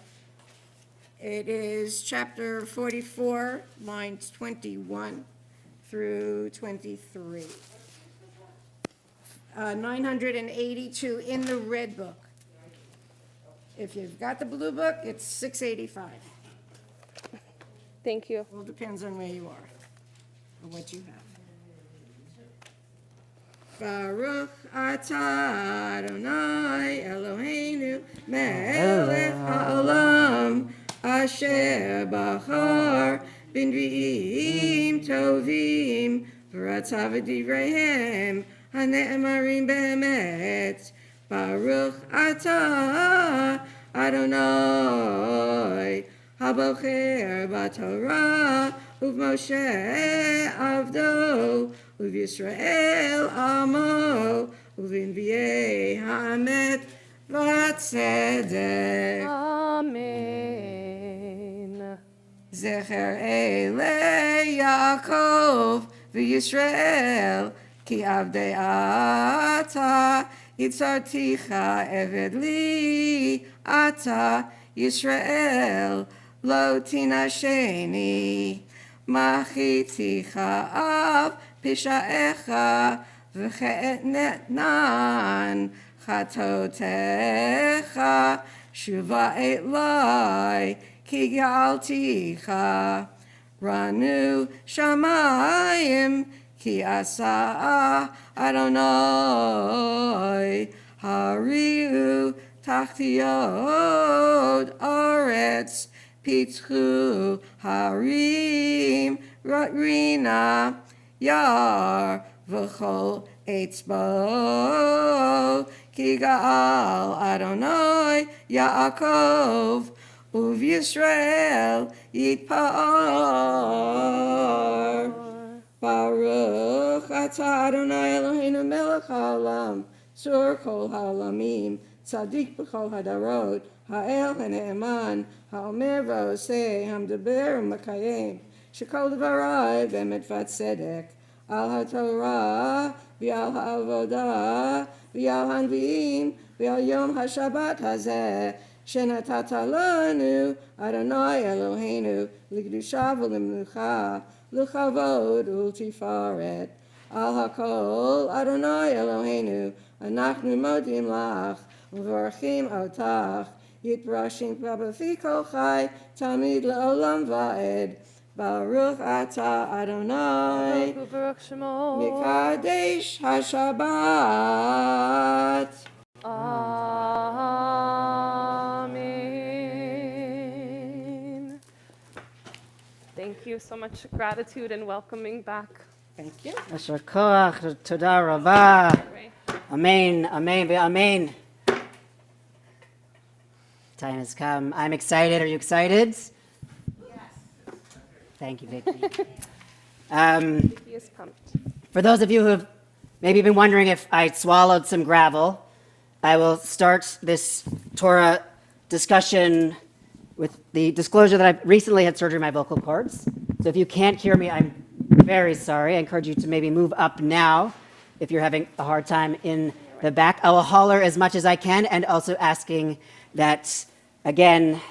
[SPEAKER 3] It is chapter 44, lines 21 through 23. 982 in the Red Book. If you've got the Blue Book, it's 685.
[SPEAKER 2] Thank you.
[SPEAKER 3] All depends on where you are or what you have. Baruch atah Adonai Eloheinu melech haolam asher bachar b'nvi'im tovim v'ratzav v'divreihem hane'emarim be'emet. Baruch atah Adonai habocher b'Torah uv'Moshe avdo uv'Yisrael amo ובנביאי האמת והצדק.
[SPEAKER 2] Amen.
[SPEAKER 3] זכר אלה יעקב וישראל, כי עבדי אתה יצרתיך עבד לי, אתה ישראל לא תנשני. מחיתיך אב פשעיך וכאתנן חטאותיך, שובה אלי כי גאלתיך. רנו שמיים כי עשה אדוני, הריעו תחתיות ארץ, פיתחו הרים רינה יער וכל עץ בו, כי גאל אדוני יעקב ובישראל יתפאר. ברוך אתה אדוני אלוהינו מלך העולם, צור כל העולמים, צדיק בכל הדורות, האל הנאמן, האומר ועושה, המדבר ומקיים, שכל דבריו אמת וצדק, על התורה ועל העבודה ועל הנביאים ועל יום השבת הזה, שנתת לנו, אדוני אלוהינו, לקדושה ולמלוכה, לכבוד ולתפארת. על הכל, אדוני אלוהינו, אנחנו מודים לך ומברכים אותך, יתברך בפי כל חי, תמיד לעולם ועד. ברוך אתה אדוני,
[SPEAKER 2] Baruch Shemo.
[SPEAKER 3] מקדש השבת.
[SPEAKER 2] Amen. Thank you so much. Gratitude and welcoming back.
[SPEAKER 3] Thank you.
[SPEAKER 1] יישר כוח, תודה רבה.
[SPEAKER 2] Ray.
[SPEAKER 1] Amen, amen, amen. Time has come. I'm excited. Are you excited? Yes. Thank you, Vicky.
[SPEAKER 2] He is pumped.
[SPEAKER 1] For those of you who have maybe been wondering if I swallowed some gravel, I will start this Torah discussion with the disclosure that I recently had surgery on my vocal cords. So if you can't hear me, I'm very sorry. I encourage you to maybe move up now if you're having a hard time in the back. I will holler as much as I can, and also asking that, again,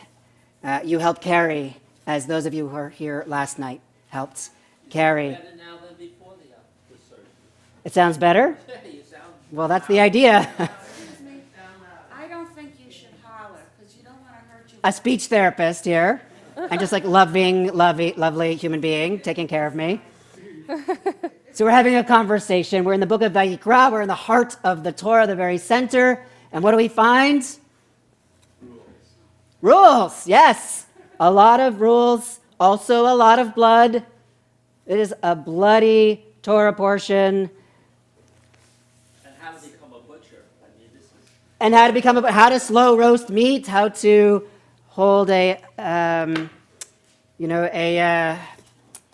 [SPEAKER 1] you help carry, as those of you who were here last night helped carry.
[SPEAKER 5] Better now than before the surgery.
[SPEAKER 1] It sounds better?
[SPEAKER 5] You sound
[SPEAKER 1] Well, that's the idea.
[SPEAKER 6] Excuse me, I don't think you should holler, because you don't want to hurt your...
[SPEAKER 1] A speech therapist here, and just like lovely human being taking care of me. So we're having a conversation. We're in the book of Vayikra. We're in the heart of the Torah, the very center. And what do we find? Rules, yes. A lot of rules, also a lot of blood. It is a bloody Torah portion.
[SPEAKER 5] and how to become a butcher. I mean, this is
[SPEAKER 1] And how to slow roast meat, how to hold a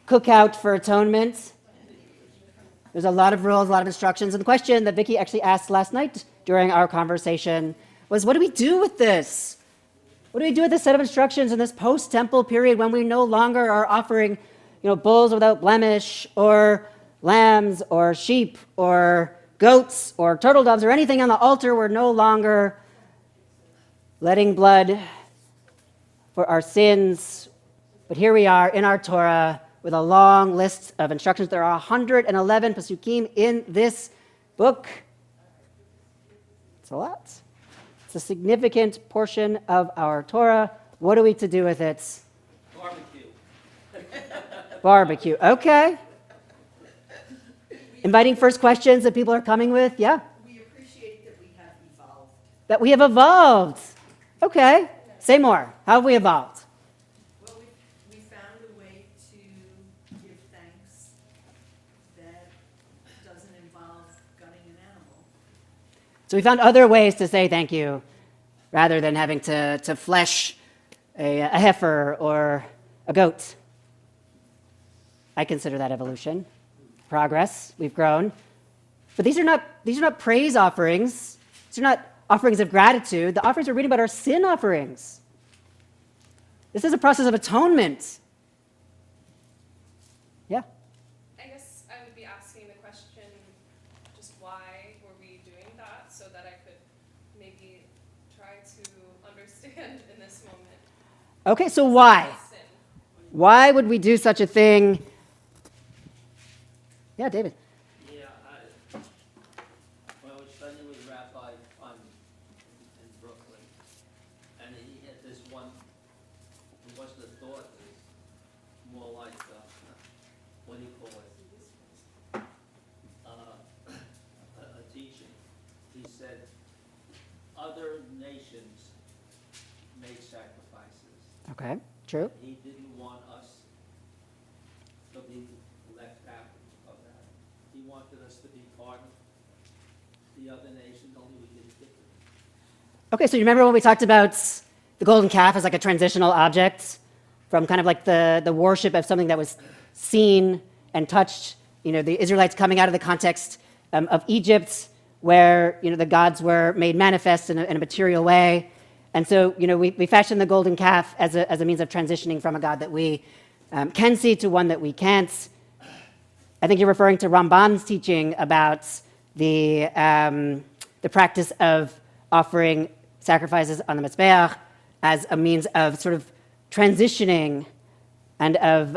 [SPEAKER 1] cookout for atonement. There's a lot of rules, a lot of instructions. And the question that Vicky actually asked last night during our conversation was, what do we do with this? What do we do with this set of instructions in this post-temple period when we no longer are offering, bulls without blemish, or lambs, or sheep, or goats, or turtle doves, or anything on the altar? We're no longer letting blood for our sins. But here we are in our Torah with a long list of instructions. There are 111 pasukim in this book. It's a lot. It's a significant portion of our Torah. What are we to do with it?
[SPEAKER 5] barbecue.
[SPEAKER 1] Barbecue. Okay. Inviting first questions that people are coming with. Yeah?
[SPEAKER 6] We appreciate that we have evolved.
[SPEAKER 1] That we have evolved. Okay. Say more. How have we evolved?
[SPEAKER 6] Well, we found a way to give thanks that doesn't involve gunning an animal.
[SPEAKER 1] So we found other ways to say thank you rather than having to flesh a heifer or a goat. I consider that evolution. Progress. We've grown. But these are not praise offerings. These are not offerings of gratitude. The offerings we're reading about are sin offerings. This is a process of atonement. Yeah.
[SPEAKER 2] I guess I would be asking the question, just why were we doing that, so that I could maybe try to understand in this moment.
[SPEAKER 1] Okay, so why?
[SPEAKER 2] Sin.
[SPEAKER 1] Why would we do such a thing? Yeah, David.
[SPEAKER 5] Yeah, when I was studying with a rabbi in Brooklyn, and he had this one, it wasn't a thought, it was more like, what do you call it? A teaching. He said, other nations make sacrifices.
[SPEAKER 1] Okay, true.
[SPEAKER 5] He didn't want us to be left out of that. He wanted us to be part of the other nations, only we did it differently.
[SPEAKER 1] Okay, so you remember when we talked about the golden calf as like a transitional object from kind of like the worship of something that was seen and touched, the Israelites coming out of the context of Egypt, where, the gods were made manifest in a material way. And so, we fashioned the golden calf as a means of transitioning from a God that we can see to one that we can't. I think you're referring to Ramban's teaching about the practice of offering sacrifices on the Mizbeach as a means of sort of transitioning and of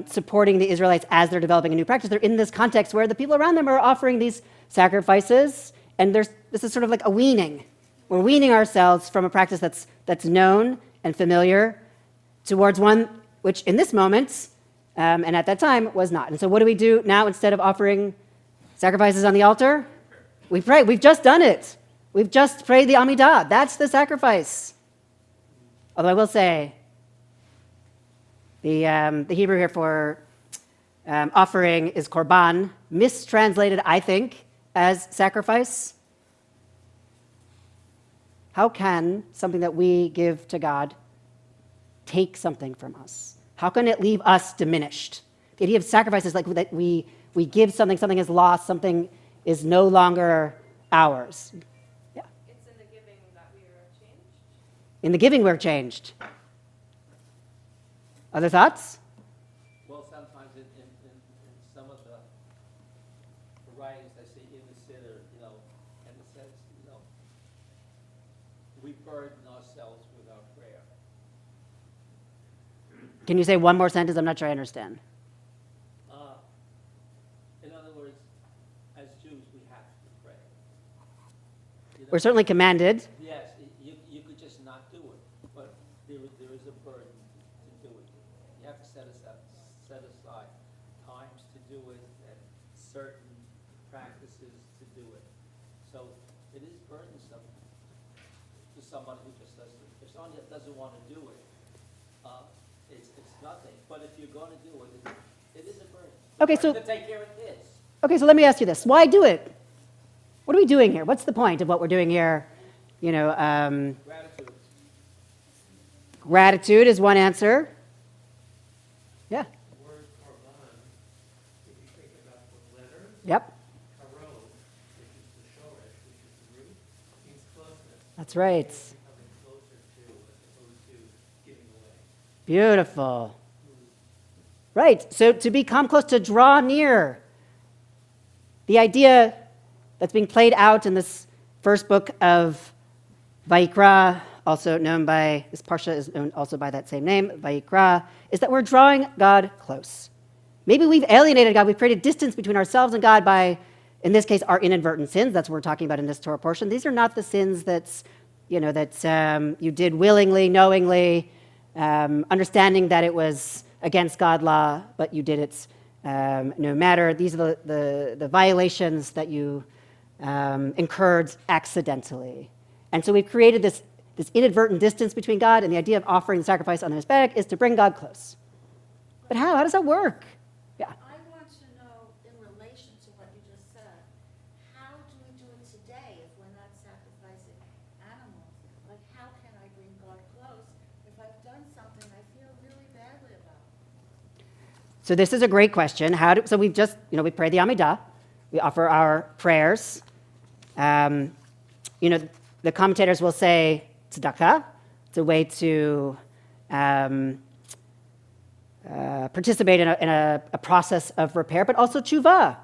[SPEAKER 1] supporting the Israelites as they're developing a new practice. They're in this context where the people around them are offering these sacrifices, and this is sort of like a weaning. We're weaning ourselves from a practice that's known and familiar towards one which in this moment, and at that time, was not. And so what do we do now instead of offering sacrifices on the altar? We pray. We've just done it. We've just prayed the Amidah. That's the sacrifice. Although I will say, the Hebrew here for offering is korban, mistranslated, I think, as sacrifice. How can something that we give to God take something from us? How can it leave us diminished? The idea of sacrifice is like that we give something is lost, something is no longer ours. Yeah.
[SPEAKER 2] It's in the giving that we are changed.
[SPEAKER 1] In the giving, we're changed. Other thoughts?
[SPEAKER 5] Well, sometimes in some of the writings I see in the Siddur, in the sense, we burden ourselves with our prayer.
[SPEAKER 1] Can you say one more sentence? I'm not sure I understand.
[SPEAKER 5] In other words, as Jews, we have to pray.
[SPEAKER 1] We're certainly commanded.
[SPEAKER 5] Yes, you could just not do it, but there is a burden to do it. You have to set aside times to do it and certain practices to do it. So it is burdensome to someone who just doesn't. If someone doesn't want to do it, it's nothing. But if you're going to do it, it is a burden.
[SPEAKER 1] Okay,
[SPEAKER 5] You
[SPEAKER 1] so
[SPEAKER 5] have to take care of this.
[SPEAKER 1] Okay, so let me ask you this. Why do it? What are we doing here? What's the point of what we're doing here?
[SPEAKER 5] Gratitude.
[SPEAKER 1] Gratitude is one answer. Yeah.
[SPEAKER 7] The word korban, if you think about the letters,
[SPEAKER 1] Yep.
[SPEAKER 7] karo, which is the shoresh, which is the root, means closeness.
[SPEAKER 1] That's right.
[SPEAKER 7] Becoming closer to, as opposed to giving away.
[SPEAKER 1] Beautiful. Right. So to become close, to draw near. The idea that's being played out in this first book of Vayikra, also known by, this parsha is known also by that same name, Vayikra, is that we're drawing God close. Maybe we've alienated God. We've created distance between ourselves and God by, in this case, our inadvertent sins. That's what we're talking about in this Torah portion. These are not the sins that you did willingly, knowingly, understanding that it was against God law, but you did it no matter. These are the violations that you incurred accidentally. And so we've created this inadvertent distance between God, and the idea of offering the sacrifice on the Mizbeach is to bring God close. But how? How does that work? Yeah.
[SPEAKER 8] I want to know, in relation to what you just said, how do we do it today if we're not sacrificing animals? Like, how can I bring God close if I've done something I feel really badly about?
[SPEAKER 1] So this is a great question. So we've just, we prayed the Amidah. we offer our prayers. The commentators will say tzedakah. It's a way to participate in a process of repair, but also tshuva.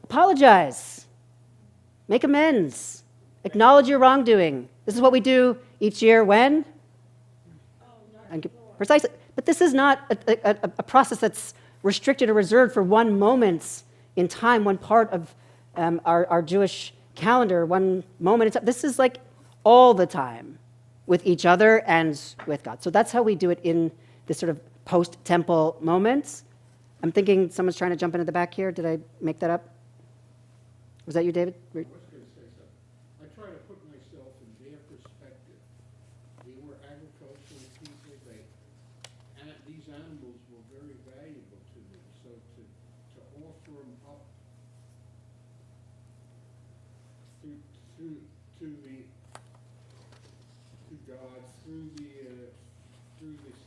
[SPEAKER 1] Apologize. Make amends. Acknowledge your wrongdoing. This is what we do each year when? Precisely. But this is not a process that's restricted or reserved for one moment in time, one part of our Jewish calendar, one moment. This is like all the time with each other and with God. So that's how we do it in this sort of post-temple moment. I'm thinking someone's trying to jump into the back here. Did I make that up? Was that you, David?
[SPEAKER 9] I was going to say something. I try to put myself in their perspective. They were agricultural people, and these animals were very valuable to them. So to offer them up to God through this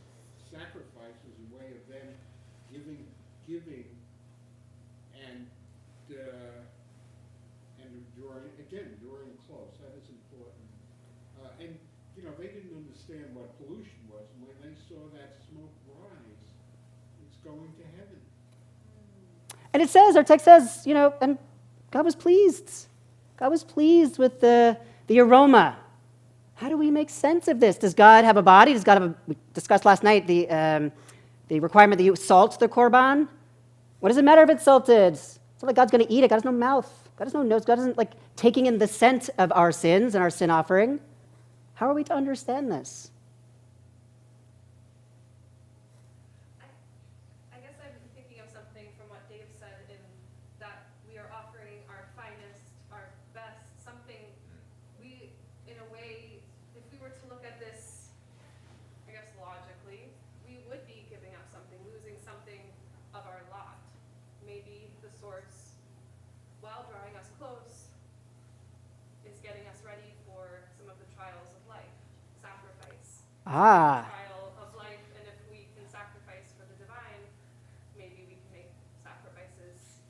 [SPEAKER 9] sacrifice was a way of them giving and during close. That is important. And they didn't understand what pollution was. And when they saw that smoke rise, it's going to heaven.
[SPEAKER 1] And it says, our text says, and God was pleased. God was pleased with the aroma. How do we make sense of this? Does God have a body? Does God have a, we discussed last night the requirement that you salt the korban. What does it matter if it's salted? It's not like God's going to eat it. God has no mouth. God has no nose. God isn't like taking in the scent of our sins and our sin offering. How are we to understand this?
[SPEAKER 2] I guess I'm thinking of something from what Dave said in that we are offering our finest, our best, something we, in a way, if we were to look at this, I guess logically, we would be giving up something, losing something of our lot. Maybe the source, while drawing us close, is getting us ready for some of the trials of life, sacrifice.
[SPEAKER 1] Ah.
[SPEAKER 2] Trial of life, and if we can sacrifice for the divine, maybe we can make sacrifices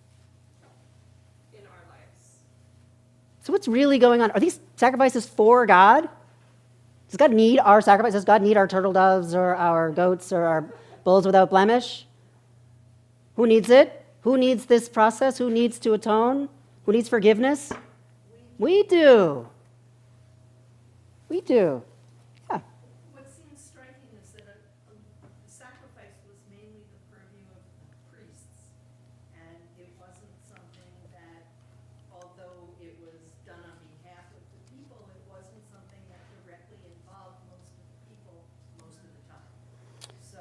[SPEAKER 2] in our lives.
[SPEAKER 1] So what's really going on? Are these sacrifices for God? Does God need our sacrifice? Does God need our turtle doves or our goats or our bulls without blemish? Who needs it? Who needs this process? Who needs to atone? Who needs forgiveness? We do. We do. Yeah.
[SPEAKER 6] What seems striking is that the sacrifice was mainly the purview of priests, and it wasn't something that, although it was done on behalf of the people, it wasn't something that directly involved most of the people most of the time. So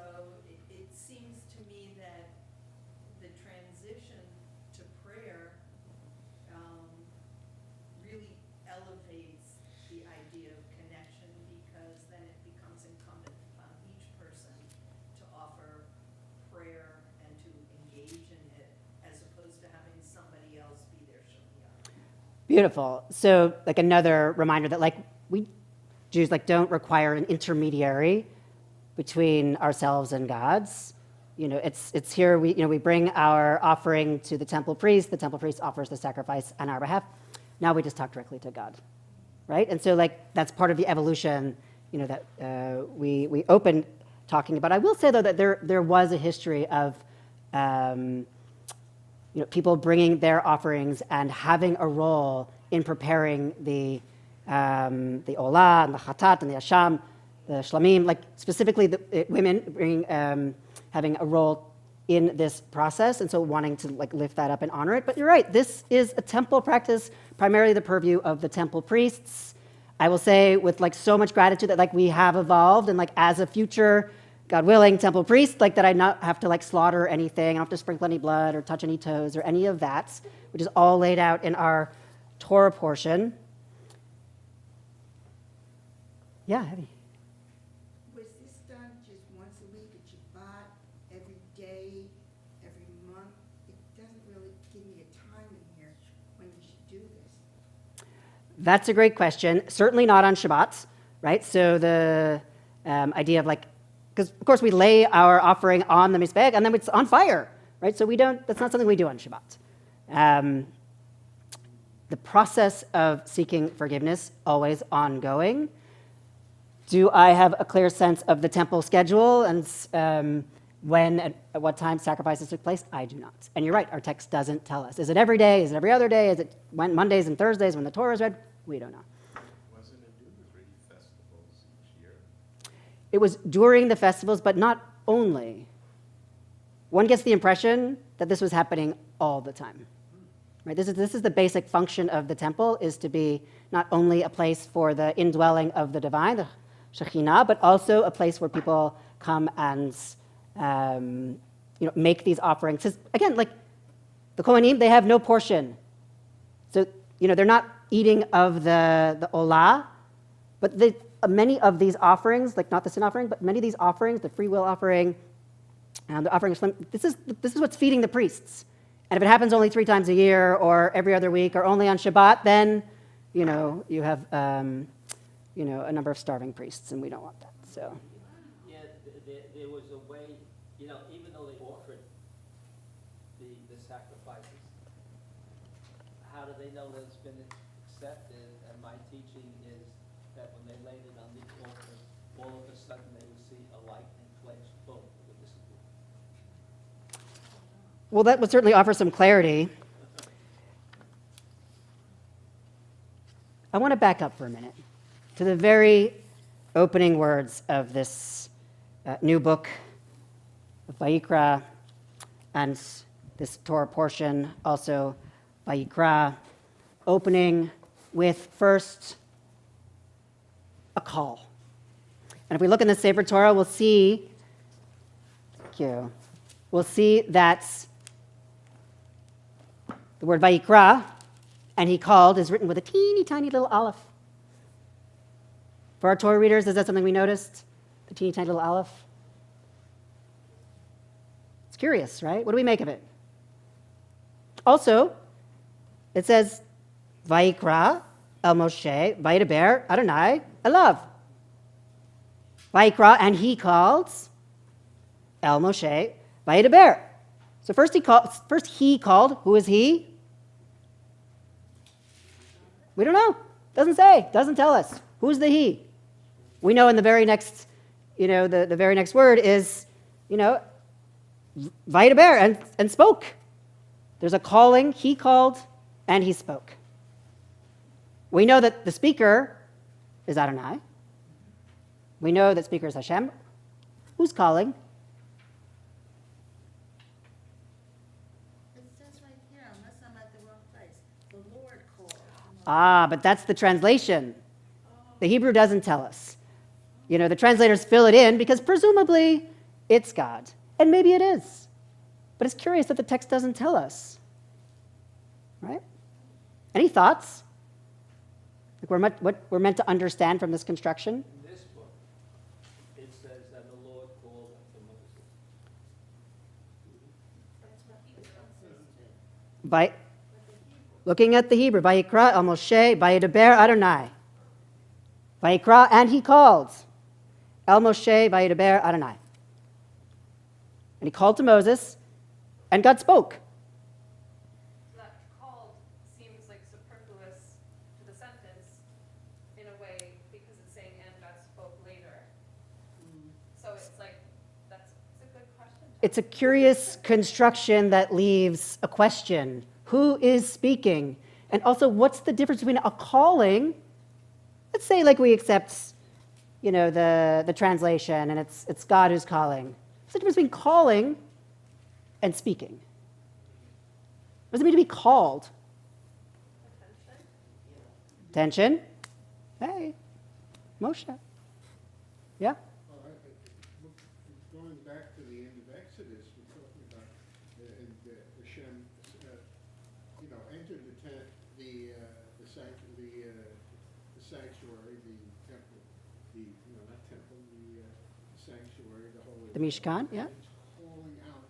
[SPEAKER 6] it seems to me that the transition to prayer really elevates the idea of connection, because then it becomes incumbent upon each person to offer prayer and to engage in it, as opposed to having somebody else be their shaliach.
[SPEAKER 1] Beautiful. So like another reminder that like we Jews like don't require an intermediary between ourselves and God's. It's here we bring our offering to the temple priest. The temple priest offers the sacrifice on our behalf. Now we just talk directly to God, right? And so like that's part of the evolution, that we open talking about. I will say though that there was a history of people bringing their offerings and having a role in preparing the olah and the chatat and the asham, the shlamim, like specifically the women bringing having a role in this process, and so wanting to like lift that up and honor it. But you're right, this is a temple practice, primarily the purview of the temple priests. I will say with like so much gratitude that like we have evolved, and like as a future, God willing, temple priest, like that I not have to like slaughter anything, I don't have to sprinkle any blood or touch any toes or any of that, which is all laid out in our Torah portion. Yeah, Heavy.
[SPEAKER 10] Was this done just once a week at Shabbat, every day, every month? It doesn't really give me a time in here when you should do this.
[SPEAKER 1] That's a great question. Certainly not on Shabbat, right? So the idea of like, because of course we lay our offering on the mizbech and then it's on fire, right? So that's not something we do on Shabbat. The process of seeking forgiveness, always ongoing. Do I have a clear sense of the temple schedule and when, at what time sacrifices took place? I do not. And you're right, our text doesn't tell us. Is it every day? Is it every other day? Is it Mondays and Thursdays when the Torah is read? We don't know.
[SPEAKER 11] Wasn't it due to 3 festivals each year?
[SPEAKER 1] It was during the festivals, but not only. One gets the impression that this was happening all the time. Right? This is the basic function of the temple, is to be not only a place for the indwelling of the divine, the Shekhinah, but also a place where people come and make these offerings. 'Cause again, like the Kohanim, they have no portion. So, they're not eating of the olah, but many of these offerings, like not the sin offering, but many of these offerings, the free will offering, and the offering of Shlem, this is what's feeding the priests. And if it happens only 3 times a year or every other week or only on Shabbat, then, you have, a number of starving priests, and we don't want that, so.
[SPEAKER 5] Yeah, there was a way, even though they offered the sacrifices, how do they know that it's been accepted? And my teaching is that when they laid it on the altar, all of a sudden they would see a light and flash, boom, it would disappear.
[SPEAKER 1] Well, that would certainly offer some clarity. I want to back up for a minute to the very opening words of this new book of Vayikra, and this Torah portion, also Vayikra, opening with first a call. And if we look in the Sefer Torah, we'll see, that the word Vayikra, and he called, is written with a teeny tiny little aleph. For our Torah readers, is that something we noticed? The teeny tiny little aleph? It's curious, right? What do we make of it? Also, it says, Vayikra el Moshe, Vayidaber Adonai elav. Vayikra, and he called el Moshe, Vayidaber. So first he called. Who is he? We don't know. Doesn't say. Doesn't tell us. Who's the he? We know in the very next, the very next word is, Vayidaber, and spoke. There's a calling. He called, and he spoke. We know that the speaker is Adonai. We know that speaker is Hashem. Who's calling?
[SPEAKER 8] It says right here, unless I'm at the wrong place, the Lord called.
[SPEAKER 1] Ah, but that's the translation. The Hebrew doesn't tell us. The translators fill it in because presumably it's God. And maybe it is. But it's curious that the text doesn't tell us. Right? Any thoughts? Like what we're meant to understand from this construction?
[SPEAKER 5] In this book, it says that the Lord called unto Moses.
[SPEAKER 8] That's what he says too.
[SPEAKER 1] By looking at the Hebrew, Vayikra el Moshe, Vayidaber Adonai. Vayikra, and he called. El Moshe, Vayidaber Adonai. And he called to Moses, and God spoke.
[SPEAKER 2] So that called seems like superfluous to the sentence in a way because it's saying and God spoke later. So it's like, it's a good question.
[SPEAKER 1] It's a curious construction that leaves a question. Who is speaking? And also, what's the difference between a calling? Let's say like we accept, the translation, and it's God who's calling. What's the difference between calling and speaking? What does it mean to be called? Attention. Hey, Moshe. Yeah?
[SPEAKER 9] All right, going back to the end of Exodus, we're talking about Hashem, entered the tent, the sanctuary, the temple, not temple, the sanctuary, the holy.
[SPEAKER 1] The Mishkan, yeah.
[SPEAKER 9] He's calling out.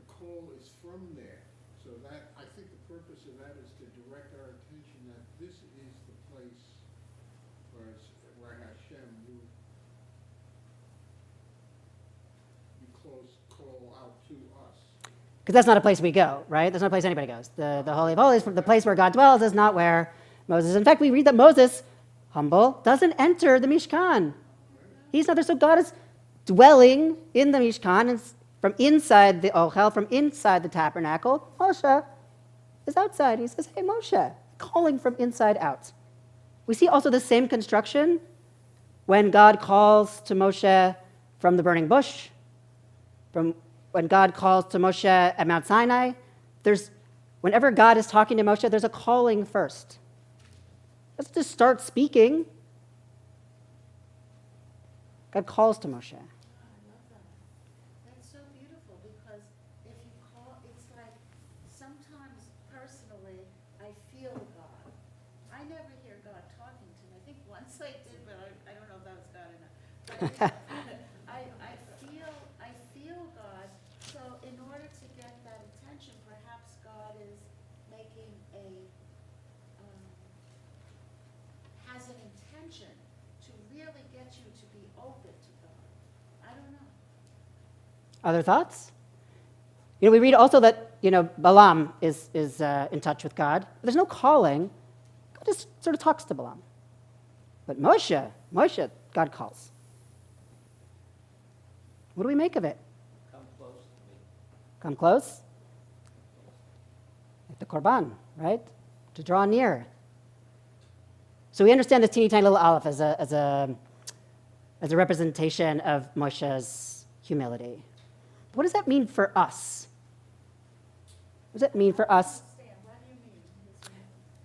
[SPEAKER 9] The call is from there. So that, I think the purpose of that is to direct our attention that this is the place where Hashem, you call out to us.
[SPEAKER 1] Because that's not a place we go, right? That's not a place anybody goes. The Holy of Holies, the place where God dwells, is not where Moses. In fact, we read that Moses, humble, doesn't enter the Mishkan. He's not there. So God is dwelling in the Mishkan and from inside the Ochel, from inside the tabernacle. Moshe is outside. He says, hey, Moshe, calling from inside out. We see also the same construction when God calls to Moshe from the burning bush, when God calls to Moshe at Mount Sinai. Whenever God is talking to Moshe, there's a calling first. Let's just start speaking. God calls to Moshe.
[SPEAKER 8] I love that. That's so beautiful because if you call, it's like sometimes personally I feel God. I never hear God talking to me. I think once I did, but I don't know if that was God or not. But I feel God. So in order to get that attention, perhaps God is making has an intention to really get you to be open to God. I don't know.
[SPEAKER 1] Other thoughts? We read also that, Balaam is in touch with God. There's no calling. God just sort of talks to Balaam. But Moshe, God calls. What do we make of it?
[SPEAKER 5] Come close to me.
[SPEAKER 1] Come close? Like the Korban, right? To draw near. So we understand this teeny tiny little aleph as a representation of Moshe's humility. What does that mean for us? What does that mean for us?
[SPEAKER 8] What do you mean?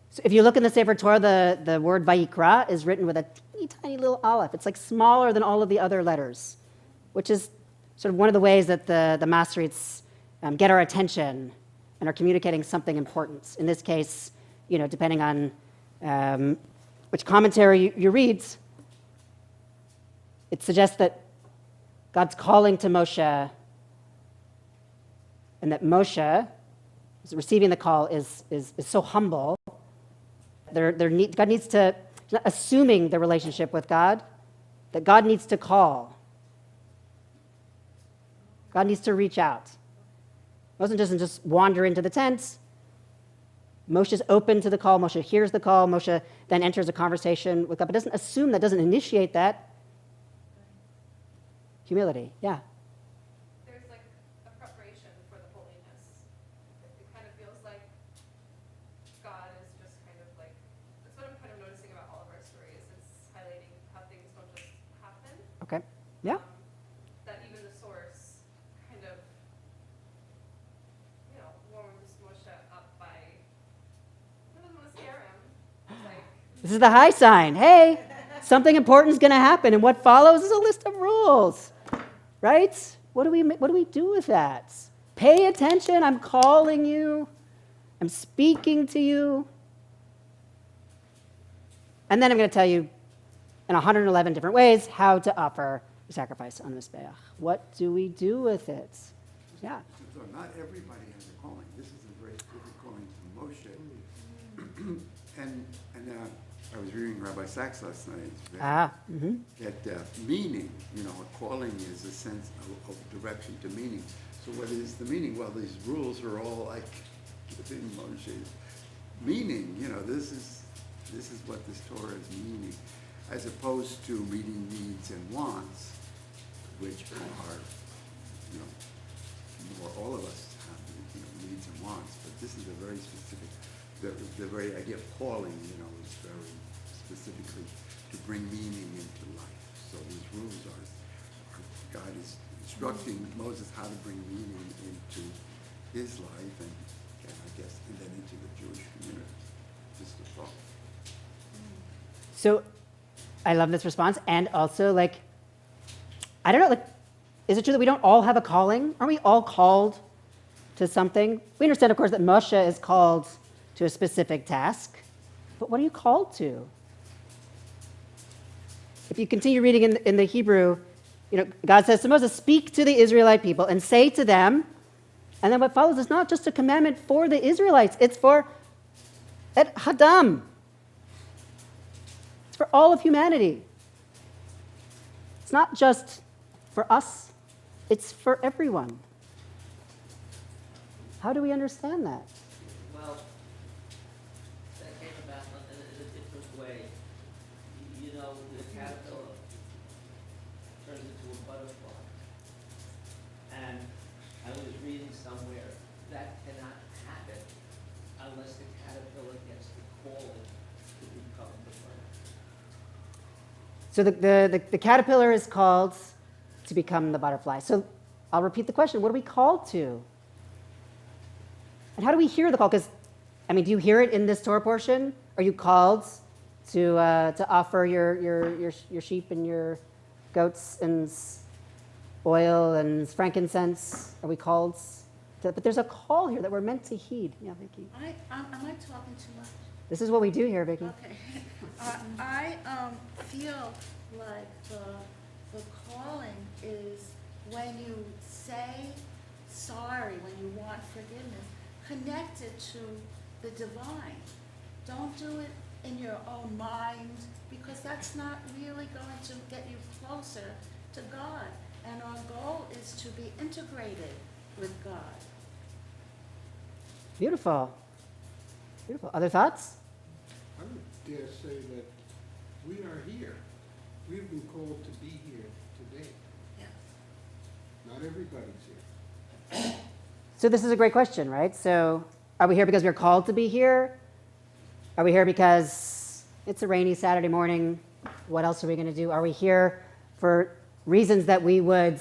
[SPEAKER 1] So if you look in the Sefer Torah, the word Vayikra is written with a teeny tiny little aleph. It's like smaller than all of the other letters, which is sort of one of the ways that the Masoretes get our attention and are communicating something important. In this case, depending on which commentary you read, it suggests that God's calling to Moshe and that Moshe, receiving the call, is so humble. God needs to, he's not assuming the relationship with God, that God needs to call. God needs to reach out. Moses doesn't just wander into the tent. Moshe's open to the call. Moshe hears the call. Moshe then enters a conversation with God, but doesn't assume that, doesn't initiate that. Humility, yeah.
[SPEAKER 2] There's like a preparation for the holiness. It kind of feels like God is just kind of like, that's what I'm kind of noticing about all of our stories. It's highlighting how things don't just happen.
[SPEAKER 1] Okay, yeah.
[SPEAKER 2] That even the source kind of, warms Moshe up by, I don't want to scare him. It's like,
[SPEAKER 1] This is the high sign. Hey, something important is going to happen, and what follows is a list of rules, right? What do we do with that? Pay attention. I'm calling you. I'm speaking to you. And then I'm going to tell you in 111 different ways how to offer a sacrifice on Mizbeach. What do we do with it? Yeah.
[SPEAKER 12] So not everybody has a calling. This is a very specific calling to Moshe. and I was reading Rabbi Sachs last night. That meaning, a calling is a sense of direction to meaning. So what is the meaning? Well, these rules are all like within Moshe's meaning. This is what this Torah is meaning, as opposed to meeting needs and wants, which are, more all of us have, needs and wants. But this is a very specific. The very idea of calling, is very specifically to bring meaning into life. So these rules are God is instructing Moses how to bring meaning into his life and then into the Jewish community. Just a thought.
[SPEAKER 1] So I love this response. And also, I don't know, is it true that we don't all have a calling? Aren't we all called to something? We understand, of course, that Moshe is called to a specific task. But what are you called to? If you continue reading in the Hebrew, God says to Moses, speak to the Israelite people and say to them, and then what follows is not just a commandment for the Israelites, it's for et hadam. It's for all of humanity. It's not just for us, it's for everyone. How do we understand that?
[SPEAKER 5] Well, that came about in a different way. You know, the caterpillar turns into a butterfly. And I was reading somewhere that cannot happen unless the caterpillar gets the calling to become the bird.
[SPEAKER 1] So the caterpillar is called to become the butterfly. So I'll repeat the question. What are we called to? And how do we hear the call? Because, I mean, do you hear it in this Torah portion? Are you called to offer your sheep and your goats and oil and frankincense? Are we called to? But there's a call here that we're meant to heed. Yeah, Vicky.
[SPEAKER 8] Am I talking too much?
[SPEAKER 1] This is what we do here, Vicky.
[SPEAKER 8] Okay. I feel like the calling is when you say sorry, when you want forgiveness, connected to the divine. Don't do it in your own mind, because that's not really going to get you closer to God. And our goal is to be integrated with God.
[SPEAKER 1] Beautiful. Beautiful. Other thoughts?
[SPEAKER 9] I would dare say that we are here. We've been called to be here today.
[SPEAKER 8] Yeah.
[SPEAKER 9] Not everybody's here.
[SPEAKER 1] So this is a great question, right? So are we here because we're called to be here? Are we here because it's a rainy Saturday morning? What else are we going to do? Are we here for reasons that we would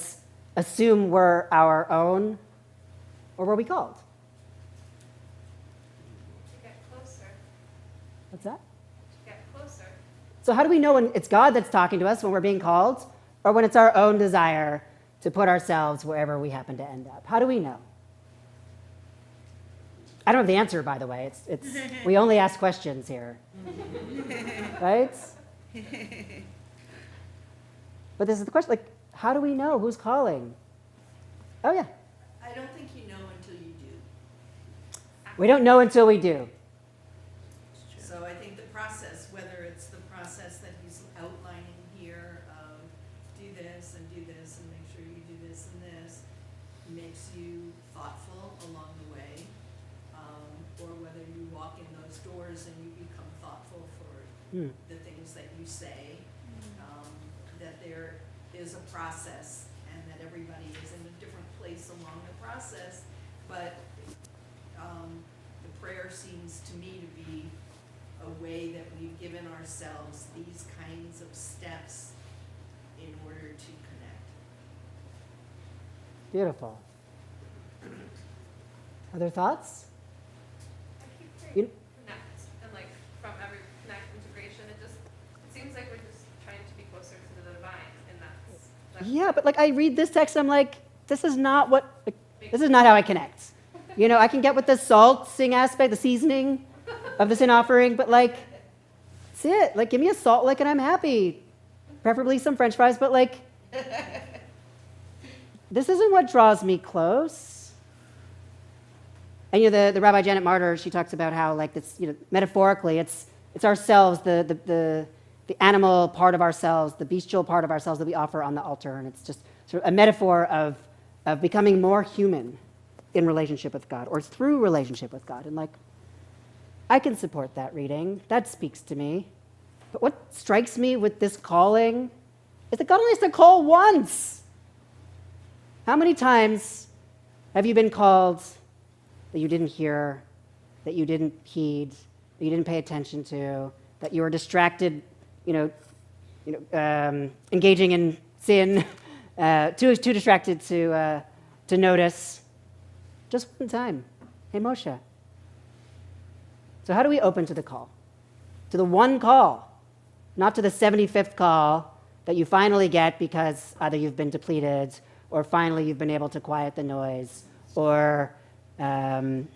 [SPEAKER 1] assume were our own? Or were we called?
[SPEAKER 2] To get closer.
[SPEAKER 1] What's that?
[SPEAKER 2] To get closer.
[SPEAKER 1] So how do we know when it's God that's talking to us when we're being called, or when it's our own desire to put ourselves wherever we happen to end up? How do we know? I don't have the answer, by the way. It's we only ask questions here, right? But this is the question: like, how do we know who's calling? Oh yeah.
[SPEAKER 6] I don't think you know until you do.
[SPEAKER 1] We don't know until we do.
[SPEAKER 6] So I think the process, whether it's the process that he's outlining here of do this and make sure you do this and this, makes you thoughtful along the way, or whether you walk in those doors and you become thoughtful for the things that you say, that there is a process and that everybody is in a different place along the process, but the prayer seems to me to be a way that we've given ourselves these kinds of steps in order to connect.
[SPEAKER 1] Beautiful. Other thoughts?
[SPEAKER 2] I keep
[SPEAKER 1] You-
[SPEAKER 2] saying connect, and like from every connect integration, it seems like we're just trying to be closer to the divine, and that's
[SPEAKER 1] Yeah, but like I read this text, I'm like, this is not how I connect. You know, I can get with the salting aspect, the seasoning of the sin offering, but like, that's it. Like, give me a salt lick and I'm happy. Preferably some French fries, but like, this isn't what draws me close. And you know, the Rabbi Janet Martyr, she talks about how like this, you know, metaphorically, it's ourselves, the animal part of ourselves, the bestial part of ourselves that we offer on the altar, and it's just sort of a metaphor of becoming more human in relationship with God, or through relationship with God. And like, I can support that reading. That speaks to me. But what strikes me with this calling is that God only has to call once. How many times have you been called that you didn't hear, that you didn't heed, that you didn't pay attention to, that you were distracted, engaging in sin, too distracted to notice? Just one time. Hey, Moshe. So how do we open to the call? To the one call, not to the 75th call that you finally get because either you've been depleted or finally you've been able to quiet the noise or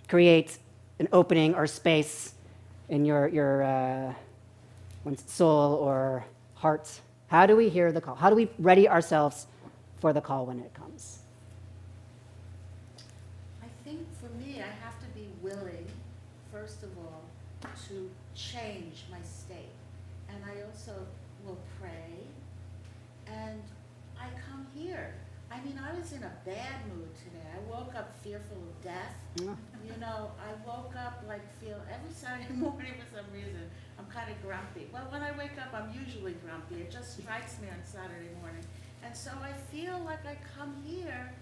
[SPEAKER 1] create an opening or space in your one's soul or heart. How do we hear the call? How do we ready ourselves for the call when it comes?
[SPEAKER 8] I think for me, I have to be willing, first of all, to change my state. And I also will pray, and I come here I mean, I was in a bad mood today. I woke up fearful of death. You know, I woke up like every Saturday morning for some reason, I'm kind of grumpy. Well, when I wake up, I'm usually grumpy. It just strikes me on Saturday morning. And so I feel like I come here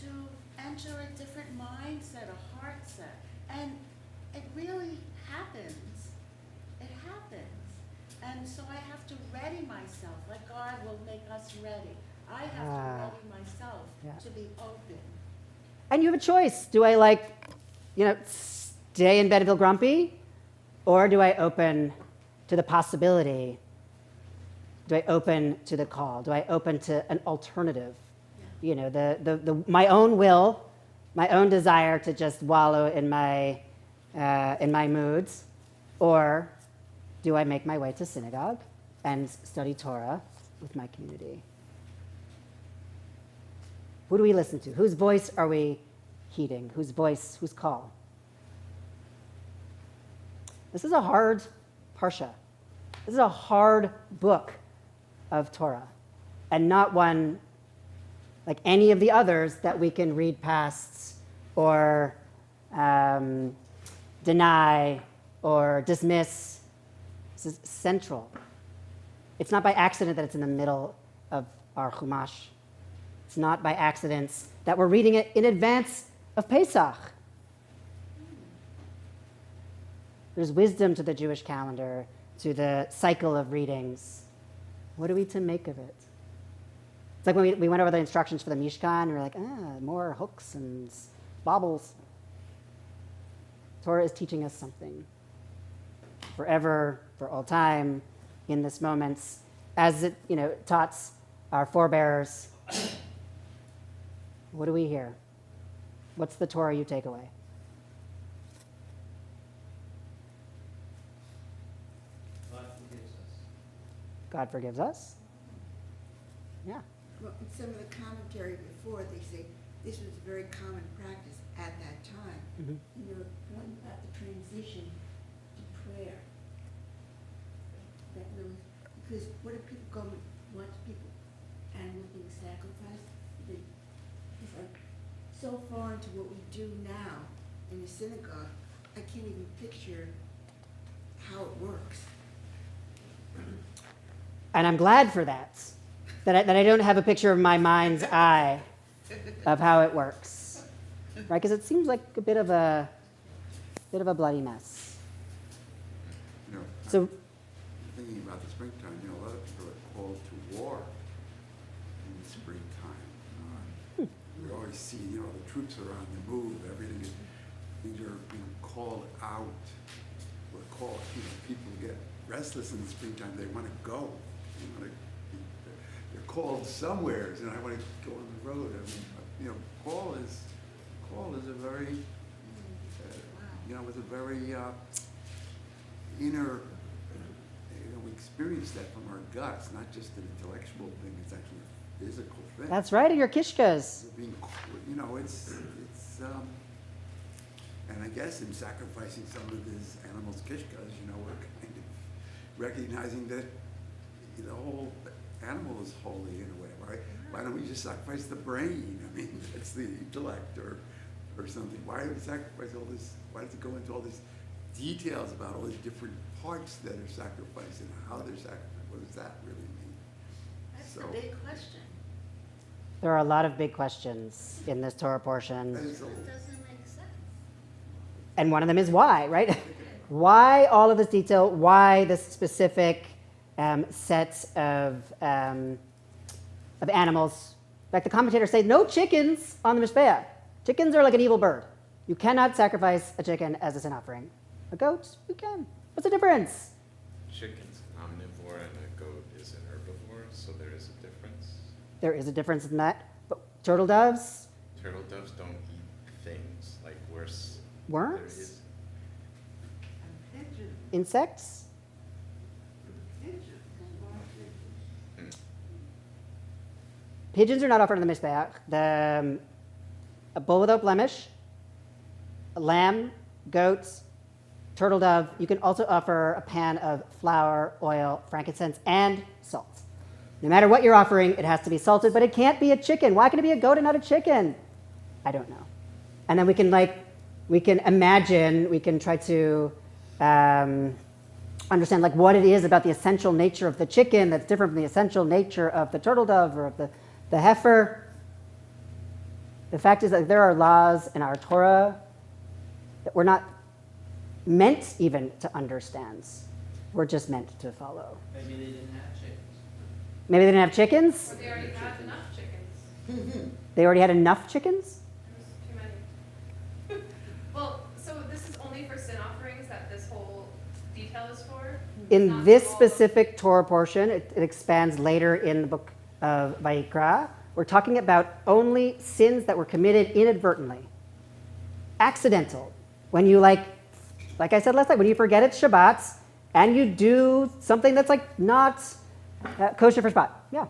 [SPEAKER 8] to enter a different mindset, a heart set. And it really happens. It happens. And so I have to ready myself, like God will make us ready. I have to ready myself to be open.
[SPEAKER 1] And you have a choice. Do I stay in bed and feel grumpy? Or do I open to the possibility? Do I open to the call? Do I open to an alternative? You know, my own will, my own desire to just wallow in my moods? Or do I make my way to synagogue and study Torah with my community? Who do we listen to? Whose voice are we heeding? Whose voice, whose call? This is a hard parsha. This is a hard book of Torah, and not one like any of the others that we can read past or deny or dismiss. This is central. It's not by accident that it's in the middle of our Chumash. It's not by accident that we're reading it in advance of Pesach. There's wisdom to the Jewish calendar, to the cycle of readings. What are we to make of it? It's like when we went over the instructions for the Mishkan, and we were like, more hooks and baubles. Torah is teaching us something. Forever, for all time, in this moment, as it taught our forebears. What do we hear? What's the Torah you take away?
[SPEAKER 5] God forgives us.
[SPEAKER 1] God forgives us? Yeah.
[SPEAKER 10] Well, in some of the commentary before, they say this was a very common practice at that time.
[SPEAKER 1] Mm-hmm.
[SPEAKER 10] You're going about the transition to prayer. That really, because what if people go and watch people, animals being sacrificed? It's like so far into what we do now in the synagogue, I can't even picture how it works.
[SPEAKER 1] And I'm glad for that. That I don't have a picture of my mind's eye of how it works, right? Because it seems like a bit of a bloody mess.
[SPEAKER 12] You know,
[SPEAKER 1] So,
[SPEAKER 12] thinking about the springtime, a lot of people are called to war in the springtime. We always see, the troops are on the move. Things are being called out. We're called. People get restless in the springtime. They want to go. They're called somewheres, and I want to go on the road. I mean, call is a very, it's a very inner. We experience that from our guts, not just an intellectual thing. It's actually a physical thing.
[SPEAKER 1] that's right, in your kishkas.
[SPEAKER 12] Being, it's and I guess in sacrificing some of these animals' kishkas, we're kind of recognizing that the whole animal is holy in a way, right? Why don't we just sacrifice the brain? I mean, that's the intellect or something. Why do we sacrifice all this? Why does it go into all these details about all these different parts that are sacrificed and how they're sacrificed? What does that really mean?
[SPEAKER 8] That's the big question.
[SPEAKER 1] There are a lot of big questions in this Torah portion.
[SPEAKER 8] It doesn't make sense.
[SPEAKER 1] And one of them is why, right? Why all of this detail? Why this specific set of animals? Like the commentators say, no chickens on the Mizbeach. Chickens are like an evil bird. You cannot sacrifice a chicken as a sin offering. A goat, you can. What's the difference?
[SPEAKER 11] Chicken's omnivore and a goat is an herbivore, so there is a difference.
[SPEAKER 1] There is a difference in that. But turtle doves?
[SPEAKER 11] Turtle doves don't eat things like worse.
[SPEAKER 1] Worms? Insects? Pigeons are not offered on the Mizbeach. A bull without blemish, a lamb, goats, turtle dove. You can also offer a pan of flour, oil, frankincense, and salt. No matter what you're offering, it has to be salted, but it can't be a chicken. Why can it be a goat and not a chicken? I don't know. And then we can imagine, we can try to understand like what it is about the essential nature of the chicken that's different from the essential nature of the turtle dove or of the heifer. The fact is that there are laws in our Torah that we're not meant even to understand. We're just meant to follow.
[SPEAKER 5] Maybe they didn't have chickens.
[SPEAKER 1] Maybe they didn't have chickens?
[SPEAKER 2] Or they already had enough chickens.
[SPEAKER 1] They already had enough chickens?
[SPEAKER 2] Too many. Well, so this is only for sin offerings that this whole detail is for?
[SPEAKER 1] In
[SPEAKER 2] Not
[SPEAKER 1] this
[SPEAKER 2] all-
[SPEAKER 1] specific Torah portion, it expands later in the book of Vayikra. We're talking about only sins that were committed inadvertently, accidental. When you like I said last night, when you forget it's Shabbat and you do something that's like not kosher for Shabbat. Yeah.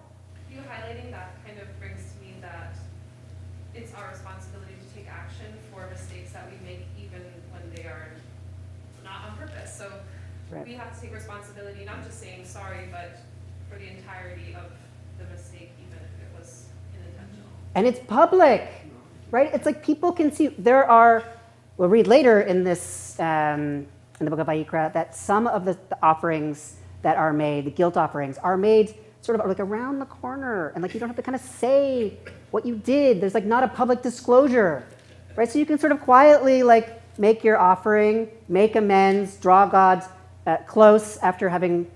[SPEAKER 2] You highlighting that kind of brings to me that it's our responsibility to take action for mistakes that we make even when they are not on purpose. So
[SPEAKER 1] Right.
[SPEAKER 2] we have to take responsibility, not just saying sorry, but for the entirety of the mistake, even if it was unintentional.
[SPEAKER 1] And it's public, right? It's like people can see. We'll read later in this, in the book of Vayikra, that some of the offerings that are made, the guilt offerings, are made sort of like around the corner. And like you don't have to kind of say what you did. There's like not a public disclosure, right? So you can sort of quietly like make your offering, make amends, draw God close after having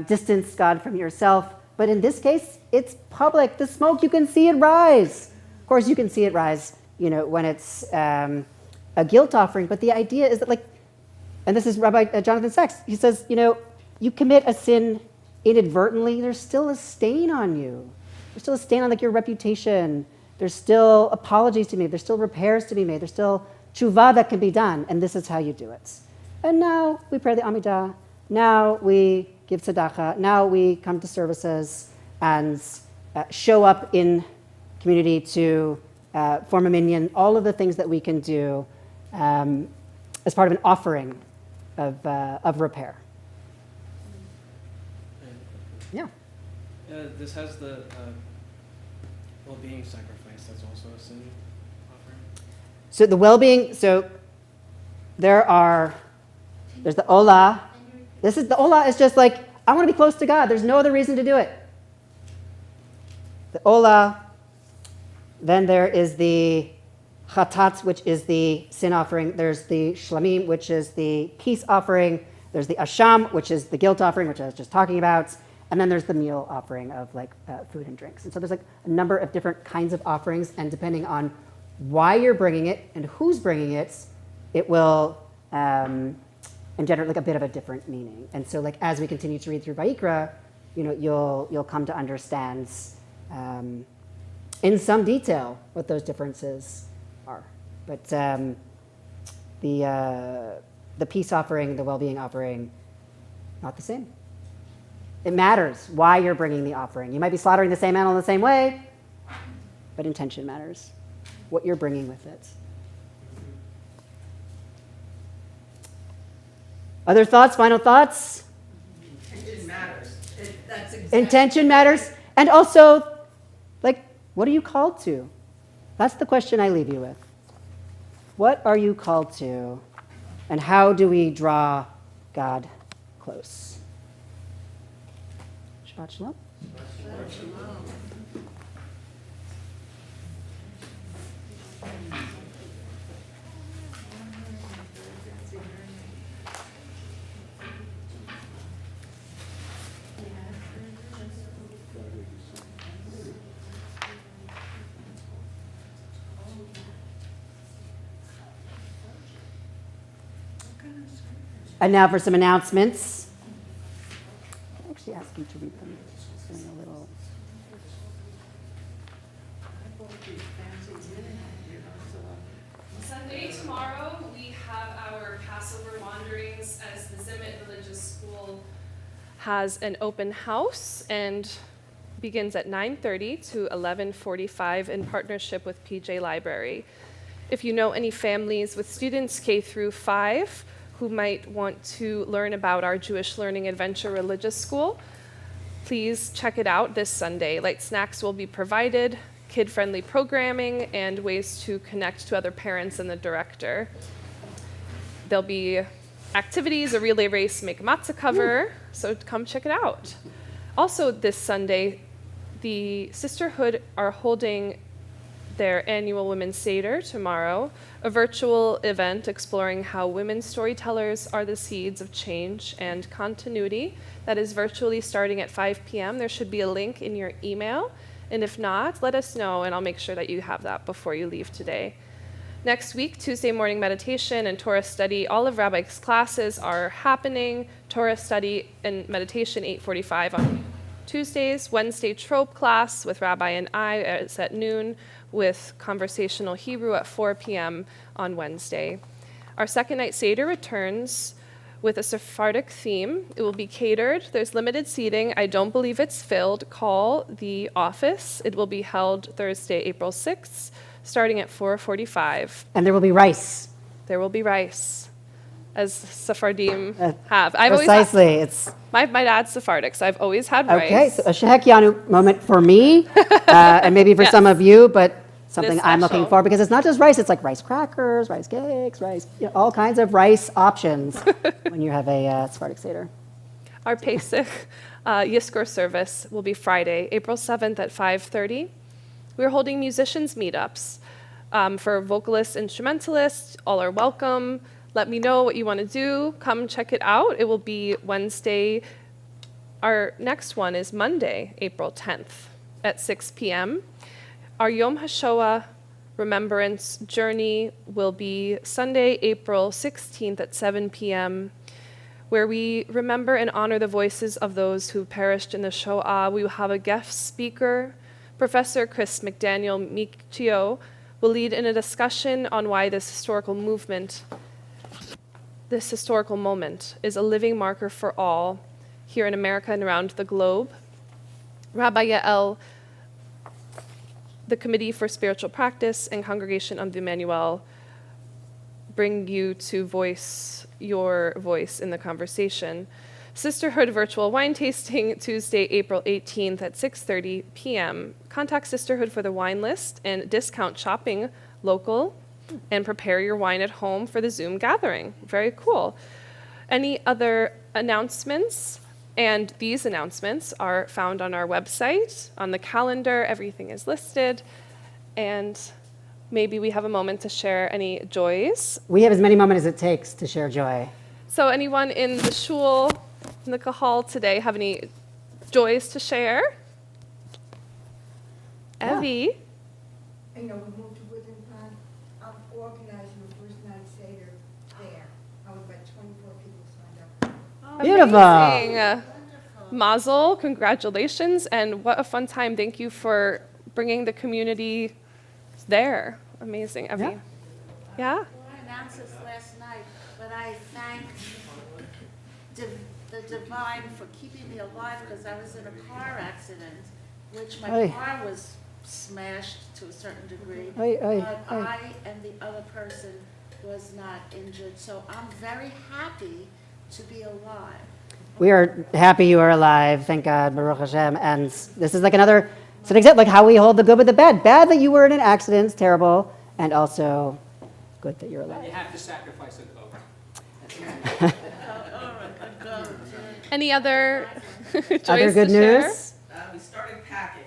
[SPEAKER 1] distanced God from yourself. But in this case, it's public. The smoke, you can see it rise. Of course, you can see it rise, when it's a guilt offering. But the idea is that, like, and this is Rabbi Jonathan Sachs, he says, you commit a sin inadvertently, there's still a stain on you. There's still a stain on, like, your reputation. There's still apologies to be made. There's still repairs to be made. There's still tshuva that can be done. And this is how you do it. And now we pray the Amidah. Now we give tzedakah. Now we come to services and show up in community to form a minyan. All of the things that we can do as part of an offering of repair. Yeah.
[SPEAKER 13] This has the well-being sacrifice. That's also a sin offering.
[SPEAKER 1] So the well-being. So there's the olah. The olah is just like, I want to be close to God. There's no other reason to do it. The olah. Then there is the chatat, which is the sin offering. There's the shlamim, which is the peace offering. There's the asham, which is the guilt offering, which I was just talking about. And then there's the meal offering of like food and drinks. And so there's like a number of different kinds of offerings, and depending on why you're bringing it and who's bringing it, it will engender like a bit of a different meaning. And so like as we continue to read through Vayikra, you'll come to understand in some detail what those differences are. But the peace offering, the well-being offering, not the same. It matters why you're bringing the offering. You might be slaughtering the same animal in the same way, but intention matters, what you're bringing with it. Other thoughts, final thoughts?
[SPEAKER 6] Intention matters. That's exactly.
[SPEAKER 1] Intention matters. And also, like, what are you called to? That's the question I leave you with. What are you called to? And how do we draw God close? Shabbat shalom. And now for some announcements. I'll actually ask you to read them. Just doing a little.
[SPEAKER 2] Sunday, tomorrow, we have our Passover wanderings as the Zimmit Religious School has an open house and begins at 9:30 to 11:45 in partnership with PJ Library. If you know any families with students K through 5 who might want to learn about our Jewish Learning Adventure Religious School, Please check it out this Sunday. Light snacks will be provided, kid-friendly programming, and ways to connect to other parents and the director. There'll be activities, a relay race, make a matzah cover, so come check it out. Also this Sunday, the Sisterhood are holding their annual Women's Seder tomorrow, a virtual event exploring how women storytellers are the seeds of change and continuity. That is virtually starting at 5 p.m. There should be a link in your email, and if not, let us know, and I'll make sure that you have that before you leave today. Next week, Tuesday morning meditation and Torah study. All of Rabbi's classes are happening. Torah study and meditation, 8:45 on Tuesdays. Wednesday, trope class with Rabbi and I is at noon, with conversational Hebrew at 4 p.m. on Wednesday. Our second night Seder returns with a Sephardic theme. It will be catered. There's limited seating. I don't believe it's filled. Call the office. It will be held Thursday, April 6th, starting at 4:45.
[SPEAKER 1] And there will be rice.
[SPEAKER 2] There will be rice, as Sephardim have.
[SPEAKER 1] Precisely. It's
[SPEAKER 2] my dad's Sephardic, so I've always had rice.
[SPEAKER 1] okay. So a Shehekianu moment for me, and maybe for some of you, but something I'm looking
[SPEAKER 2] special.
[SPEAKER 1] for, because it's not just rice. It's like rice crackers, rice cakes, rice, all kinds of rice options when you have a Sephardic Seder.
[SPEAKER 2] Our Pesach Yizkor service will be Friday, April 7th at 5:30. We're holding musicians meetups for vocalists, instrumentalists. All are welcome. Let me know what you want to do. Come check it out. It will be Wednesday. Our next one is Monday, April 10th at 6 p.m. Our Yom HaShoah Remembrance Journey will be Sunday, April 16th at 7 p.m., where we remember and honor the voices of those who perished in the Shoah. We will have a guest speaker. Professor Chris McDaniel Michio will lead in a discussion on why this historical moment is a living marker for all here in America and around the globe. Rabbi Yael, the Committee for Spiritual Practice and Congregation of the Emmanuel, bring you to voice your voice in the conversation. Sisterhood virtual wine tasting Tuesday, April 18th at 6:30 p.m. Contact Sisterhood for the wine list and discount shopping local, and prepare your wine at home for the Zoom gathering. Very cool. Any other announcements? And these announcements are found on our website, on the calendar. Everything is listed. And maybe we have a moment to share any joys.
[SPEAKER 1] We have as many moments as it takes to share joy.
[SPEAKER 2] So anyone in the shul, in the kahal today, have any joys to share?
[SPEAKER 1] Yeah.
[SPEAKER 2] Evie?
[SPEAKER 10] I know we moved to Woodland Pond. I'm organizing the first night Seder there. I was about 24 people signed up.
[SPEAKER 1] Beautiful.
[SPEAKER 2] Amazing. Mazel, congratulations, and what a fun time. Thank you for bringing the community there. Amazing, Evie. Yeah?
[SPEAKER 8] I announced this last night, but I thank the divine for keeping me alive because I was in a car accident, which my
[SPEAKER 1] Oy.
[SPEAKER 8] car was smashed to a certain degree,
[SPEAKER 1] Oy, oy,
[SPEAKER 8] but
[SPEAKER 1] oy.
[SPEAKER 8] I and the other person was not injured. So I'm very happy to be alive.
[SPEAKER 1] We are happy you are alive, thank God, Baruch Hashem. And this is like another, it's an example, like how we hold the good with the bad. Bad that you were in an accident, it's terrible, and also good that you're
[SPEAKER 5] You
[SPEAKER 1] alive.
[SPEAKER 5] have to sacrifice a goat.
[SPEAKER 2] Any other joys
[SPEAKER 1] Other good
[SPEAKER 2] to share?
[SPEAKER 1] news
[SPEAKER 7] We started packing.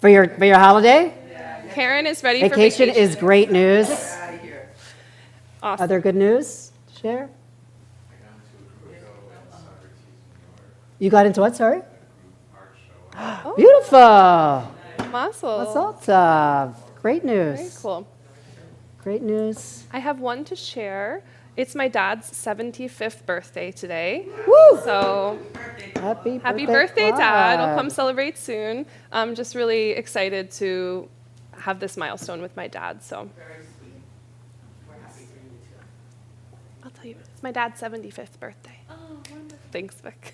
[SPEAKER 1] for your holiday?
[SPEAKER 2] Karen is ready
[SPEAKER 1] Vacation
[SPEAKER 2] for vacation.
[SPEAKER 1] is great news.
[SPEAKER 7] Out of here.
[SPEAKER 2] Awesome.
[SPEAKER 1] Other good news to share? You got into what, sorry?
[SPEAKER 2] Oh,
[SPEAKER 1] Beautiful.
[SPEAKER 2] Mazel.
[SPEAKER 1] Masal Great news.
[SPEAKER 2] Very cool.
[SPEAKER 1] Great news.
[SPEAKER 2] I have one to share. It's my dad's 75th birthday today.
[SPEAKER 1] Woo!
[SPEAKER 2] So happy birthday, Dad. I'll come celebrate soon. I'm just really excited to have this milestone with my dad. So
[SPEAKER 7] Very sweet. We're happy for you too.
[SPEAKER 2] I'll tell you, it's my dad's 75th birthday.
[SPEAKER 8] Oh, wonderful.
[SPEAKER 2] Thanks, Vic.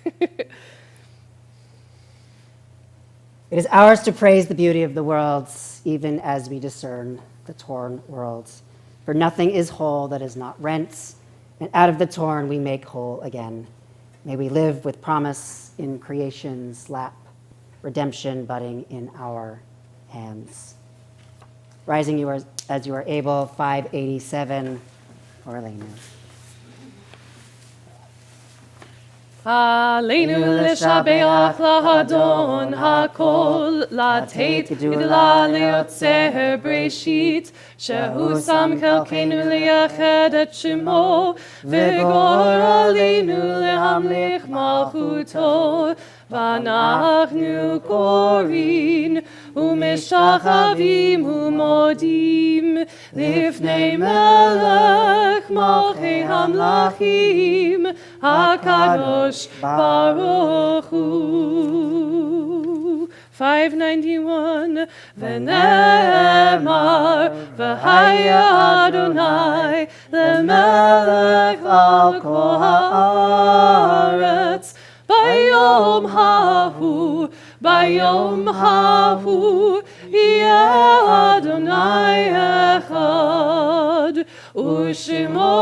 [SPEAKER 1] It is ours to praise the beauty of the worlds, even as we discern the torn worlds. For nothing is whole that is not rent, and out of the torn we make whole again. May we live with promise in creation's lap, redemption budding in our hands. Rising you are, as you are able, 587, Orlenu.
[SPEAKER 2] Aleinu l'shabeach lahadon hakol, lateit gidula leotzer breshit, shehu sam chelkenu liyached et shemo, v'gor aleinu lehamlich malchuto, v'anachnu korin, u'meshachavim u'modim, lifnei melech malchei hamlachim, HaKadosh Baruch Hu. 591. V'ne'emar v'haya Adonai lemelech al kol haaretz bayom hahu yeh Adonai echad u'shemo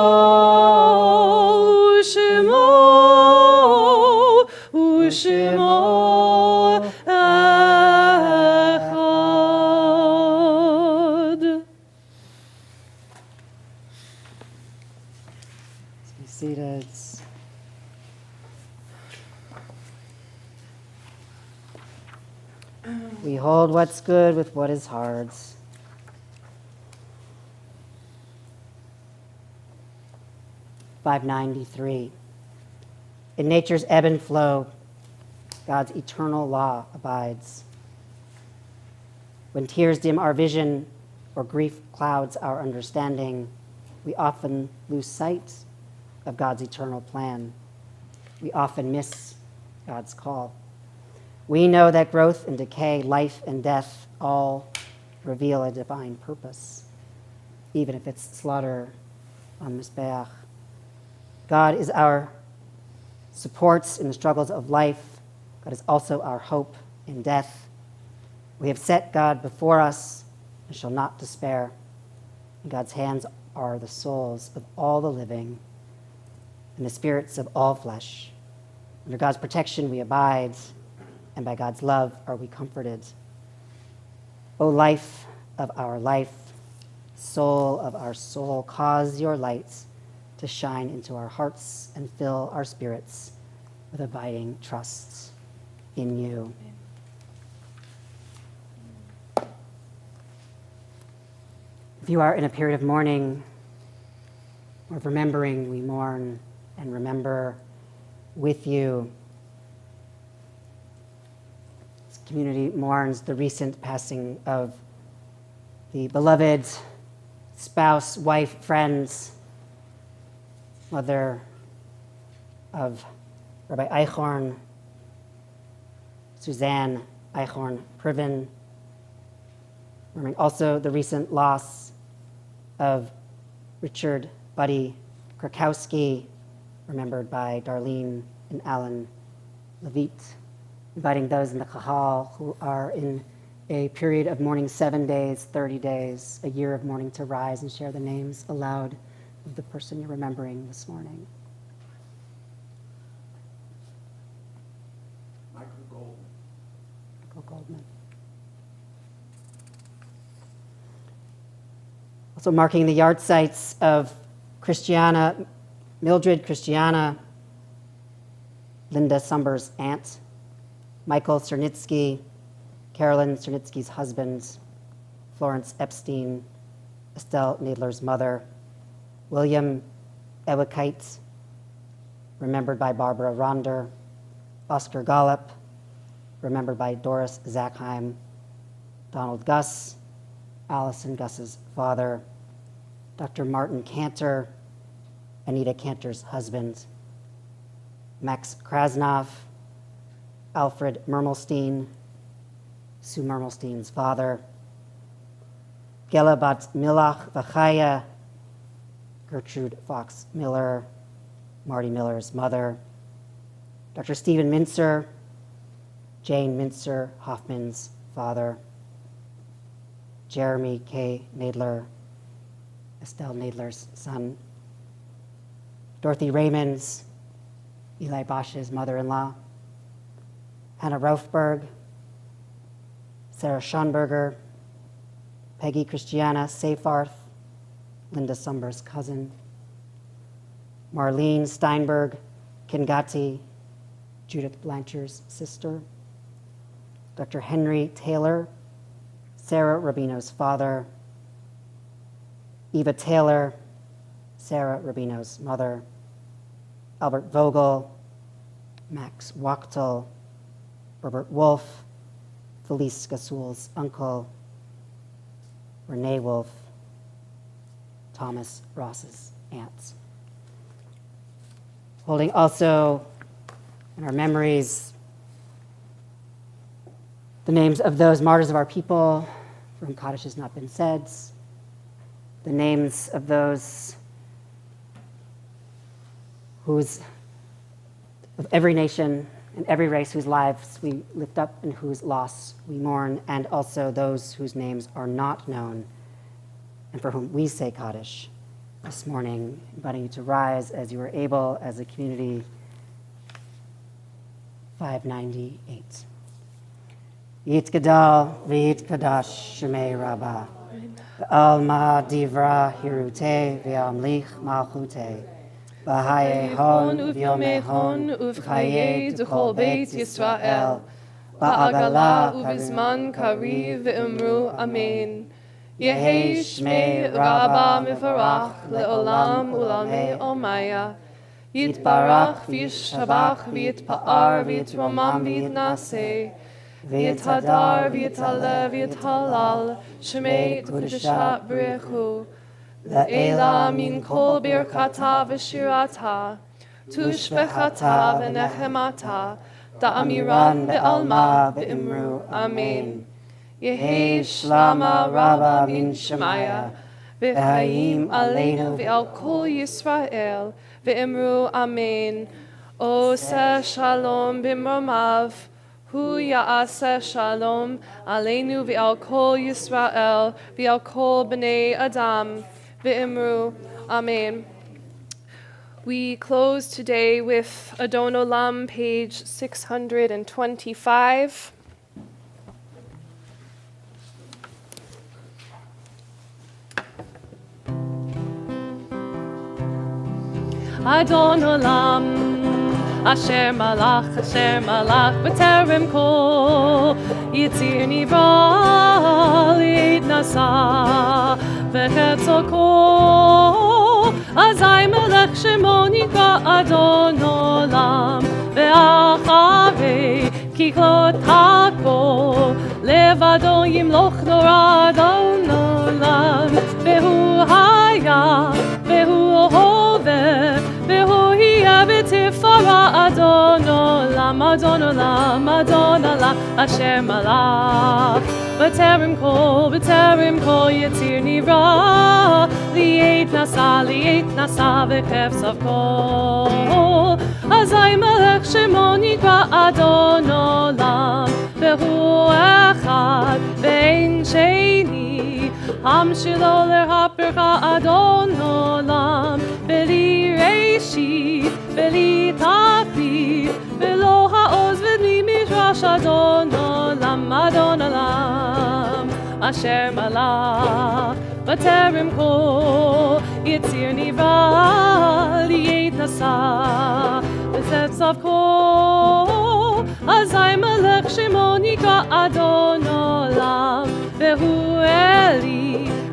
[SPEAKER 2] echad.
[SPEAKER 1] Be seated. We hold what's good with what is hard. (593). In nature's ebb and flow, God's eternal law abides. When tears dim our vision or grief clouds our understanding, we often lose sight of God's eternal plan. We often miss God's call. We know that growth and decay, life and death all reveal a divine purpose, even if it's slaughter on Mizbeach. God is our support in the struggles of life. God is also our hope in death. We have set God before us and shall not despair. In God's hands are the souls of all the living and the spirits of all flesh. Under God's protection we abide, and by God's love are we comforted. O life of our life, soul of our soul, cause your light to shine into our hearts and fill our spirits with abiding trust in you. If you are in a period of mourning or of remembering, we mourn and remember with you. This community mourns the recent passing of the beloved spouse, wife, friends, mother of Rabbi Eichhorn, Suzanne Eichhorn Priven. Remembering also the recent loss of Richard Buddy Krakowski, remembered by Darlene and Alan Levitt. Inviting those in the Kahal who are in a period of mourning 7 days, 30 days, a year of mourning to rise and share the names aloud of the person you're remembering this morning.
[SPEAKER 12] Michael Goldman.
[SPEAKER 1] Michael Goldman. Also marking the yard sites of Mildred Christiana, Linda Sumbers' aunt, Michael Cernitsky, Carolyn Cernitsky's husband, Florence Epstein, Estelle Nadler's mother, William Ewekite, remembered by Barbara Ronder, Oscar Gollop, remembered by Doris Zackheim, Donald Guss, Allison Guss's father, Dr. Martin Cantor, Anita Cantor's husband, Max Krasnov, Alfred Mermelstein, Sue Mermelstein's father, Gela Bat Milach Vachaya, Gertrude Fox Miller, Marty Miller's mother, Dr. Stephen Mintzer, Jane Mintzer Hoffman's father, Jeremy K. Nadler, Estelle Nadler's son, Dorothy Raymonds, Eli Bosch's mother-in-law, Hannah Raufberg, Sarah Schonberger, Peggy Christiana Seyfarth, Linda Sumber's cousin, Marlene Steinberg Kingati, Judith Blanchard's sister, Dr. Henry Taylor, Sarah Rubino's father, Eva Taylor, Sarah Rubino's mother, Albert Vogel, Max Wachtel, Robert Wolf, Felice Gasul's uncle, Renee Wolf, Thomas Ross's aunts. Holding also in our memories the names of those martyrs of our people for whom Kaddish has not been said, the names of those of every nation and every race whose lives we lift up and whose loss we mourn, and also those whose names are not known and for whom we say Kaddish this morning, inviting you to rise as you are able as a community. 598. Yit Gadal v'yit Kadash Shemei Rabbah Alma Divra Hirute v'amlich Malchute B'haye hon v'yome hon uv'chaye d'chol Beit Yisrael Ba'agala uv'zman kariv v'imru Amen. Yehi Shmei Rabbah Mevarach le'olam ulamei omaya Yitbarach v'yishabach v'yitpa'ar v'yitromam v'yitnaseh V'yithadar v'yithalev v'yithalal Shemei Kudusha B'rechu Le'ela min kol birkata v'shirata Tushbechata v'nechemata Da'amiran be'alma v'imru Amen. Yehi Shlama Rabba min Shemaya V'chaim aleinu v'al kol Yisrael V'imru Amen. Oseh shalom b'mromav Hu ya'aseh shalom aleinu v'al kol Yisrael v'al kol b'nei Adam v'imru Amen. We close today with Adon Olam, page 625. Adon Olam Asher malach b'terem kol Yitzir nivra leid nasa v'chetzol kol Azai melech shemo nikra Adon Olam Ve'acharei kiklot hakol Levado yimloch nora Adon Olam Ve'hu haya Ve'hu hoveh Ve'hu hiya v'tifara Adon Olam Adon Olam Adon Olam Asher malach B'terem kol Yitzir nivra Li'et nasa v'chefsav kol Azai melech shemo nikra Adon Olam Ve'hu echad ve'en sheni Am shelo lehapercha Adon Olam Ve'li reishi ve'li tachli Ve'lo ha'oz ve'li midrash Adon Olam Adon Olam Asher malach B'terem kol Yitzir nivra Li'et nasa v'chefsav kol Azai melech shemo nikra Adon Olam Ve'hu eli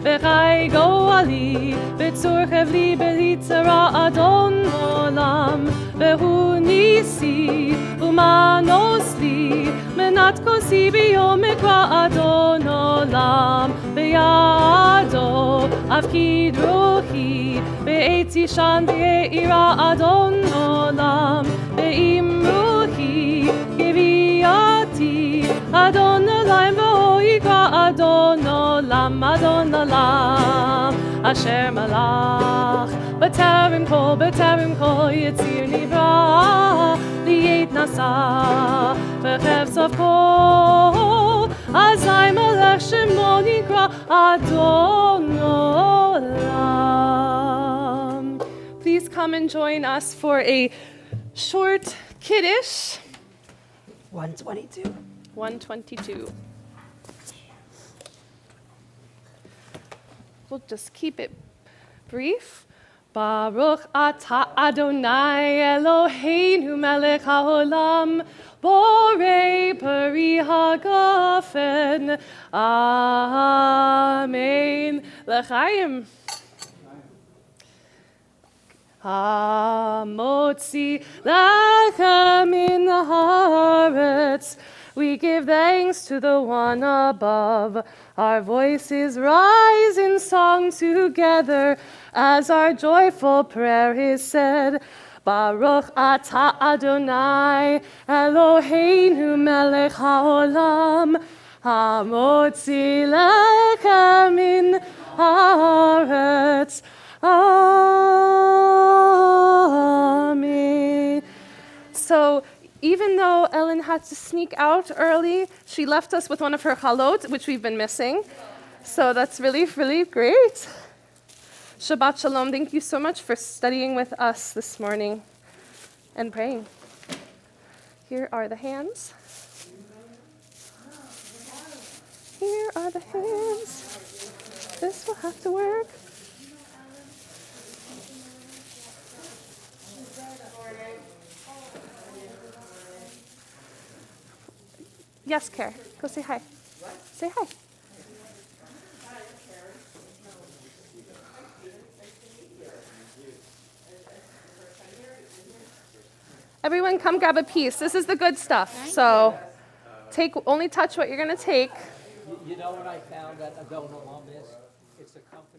[SPEAKER 1] V'chai go'ali V'tzur chevli b'litzara Adon Olam Ve'hu nisi Umanos li Menat kosi b'yom mikra Adon Olam Ve'yado Avkid ruhi Ve'etz yishan ve'ira Adon Olam Ve'imruhi Giviyati Adon Olam Ve'oikra Adon Olam Adon Olam Asher malach B'terem kol Yitzir nivra Li'et nasa v'chefsav kol Azai melech shemo nikra Adon Olam. Please come and join us for a
[SPEAKER 2] short Kiddush,
[SPEAKER 1] 122.
[SPEAKER 2] 122. We'll just keep it brief. Baruch atah Adonai Eloheinu melech haolam borei peri hagafen. Amen. L'chaim. Hamotzi lechem min haaretz. We give thanks to the one above. Our voices rise in song together as our joyful prayer is said. Baruch atah Adonai Eloheinu melech haolam hamotzi lechem min haaretz. Amen. So even though Ellen had to sneak out early, she left us with one of her chalot, which we've been missing. So that's really, really great. Shabbat Shalom. Thank you so much for studying with us this morning and praying. Here are the hands. Here are the hands. This will have to work. Yes, Kara. Go say hi. What? Say hi. Everyone come grab a piece. This is the good stuff. So only touch what you're going to take.
[SPEAKER 5] You know what I found at Adon Olam is? It's a company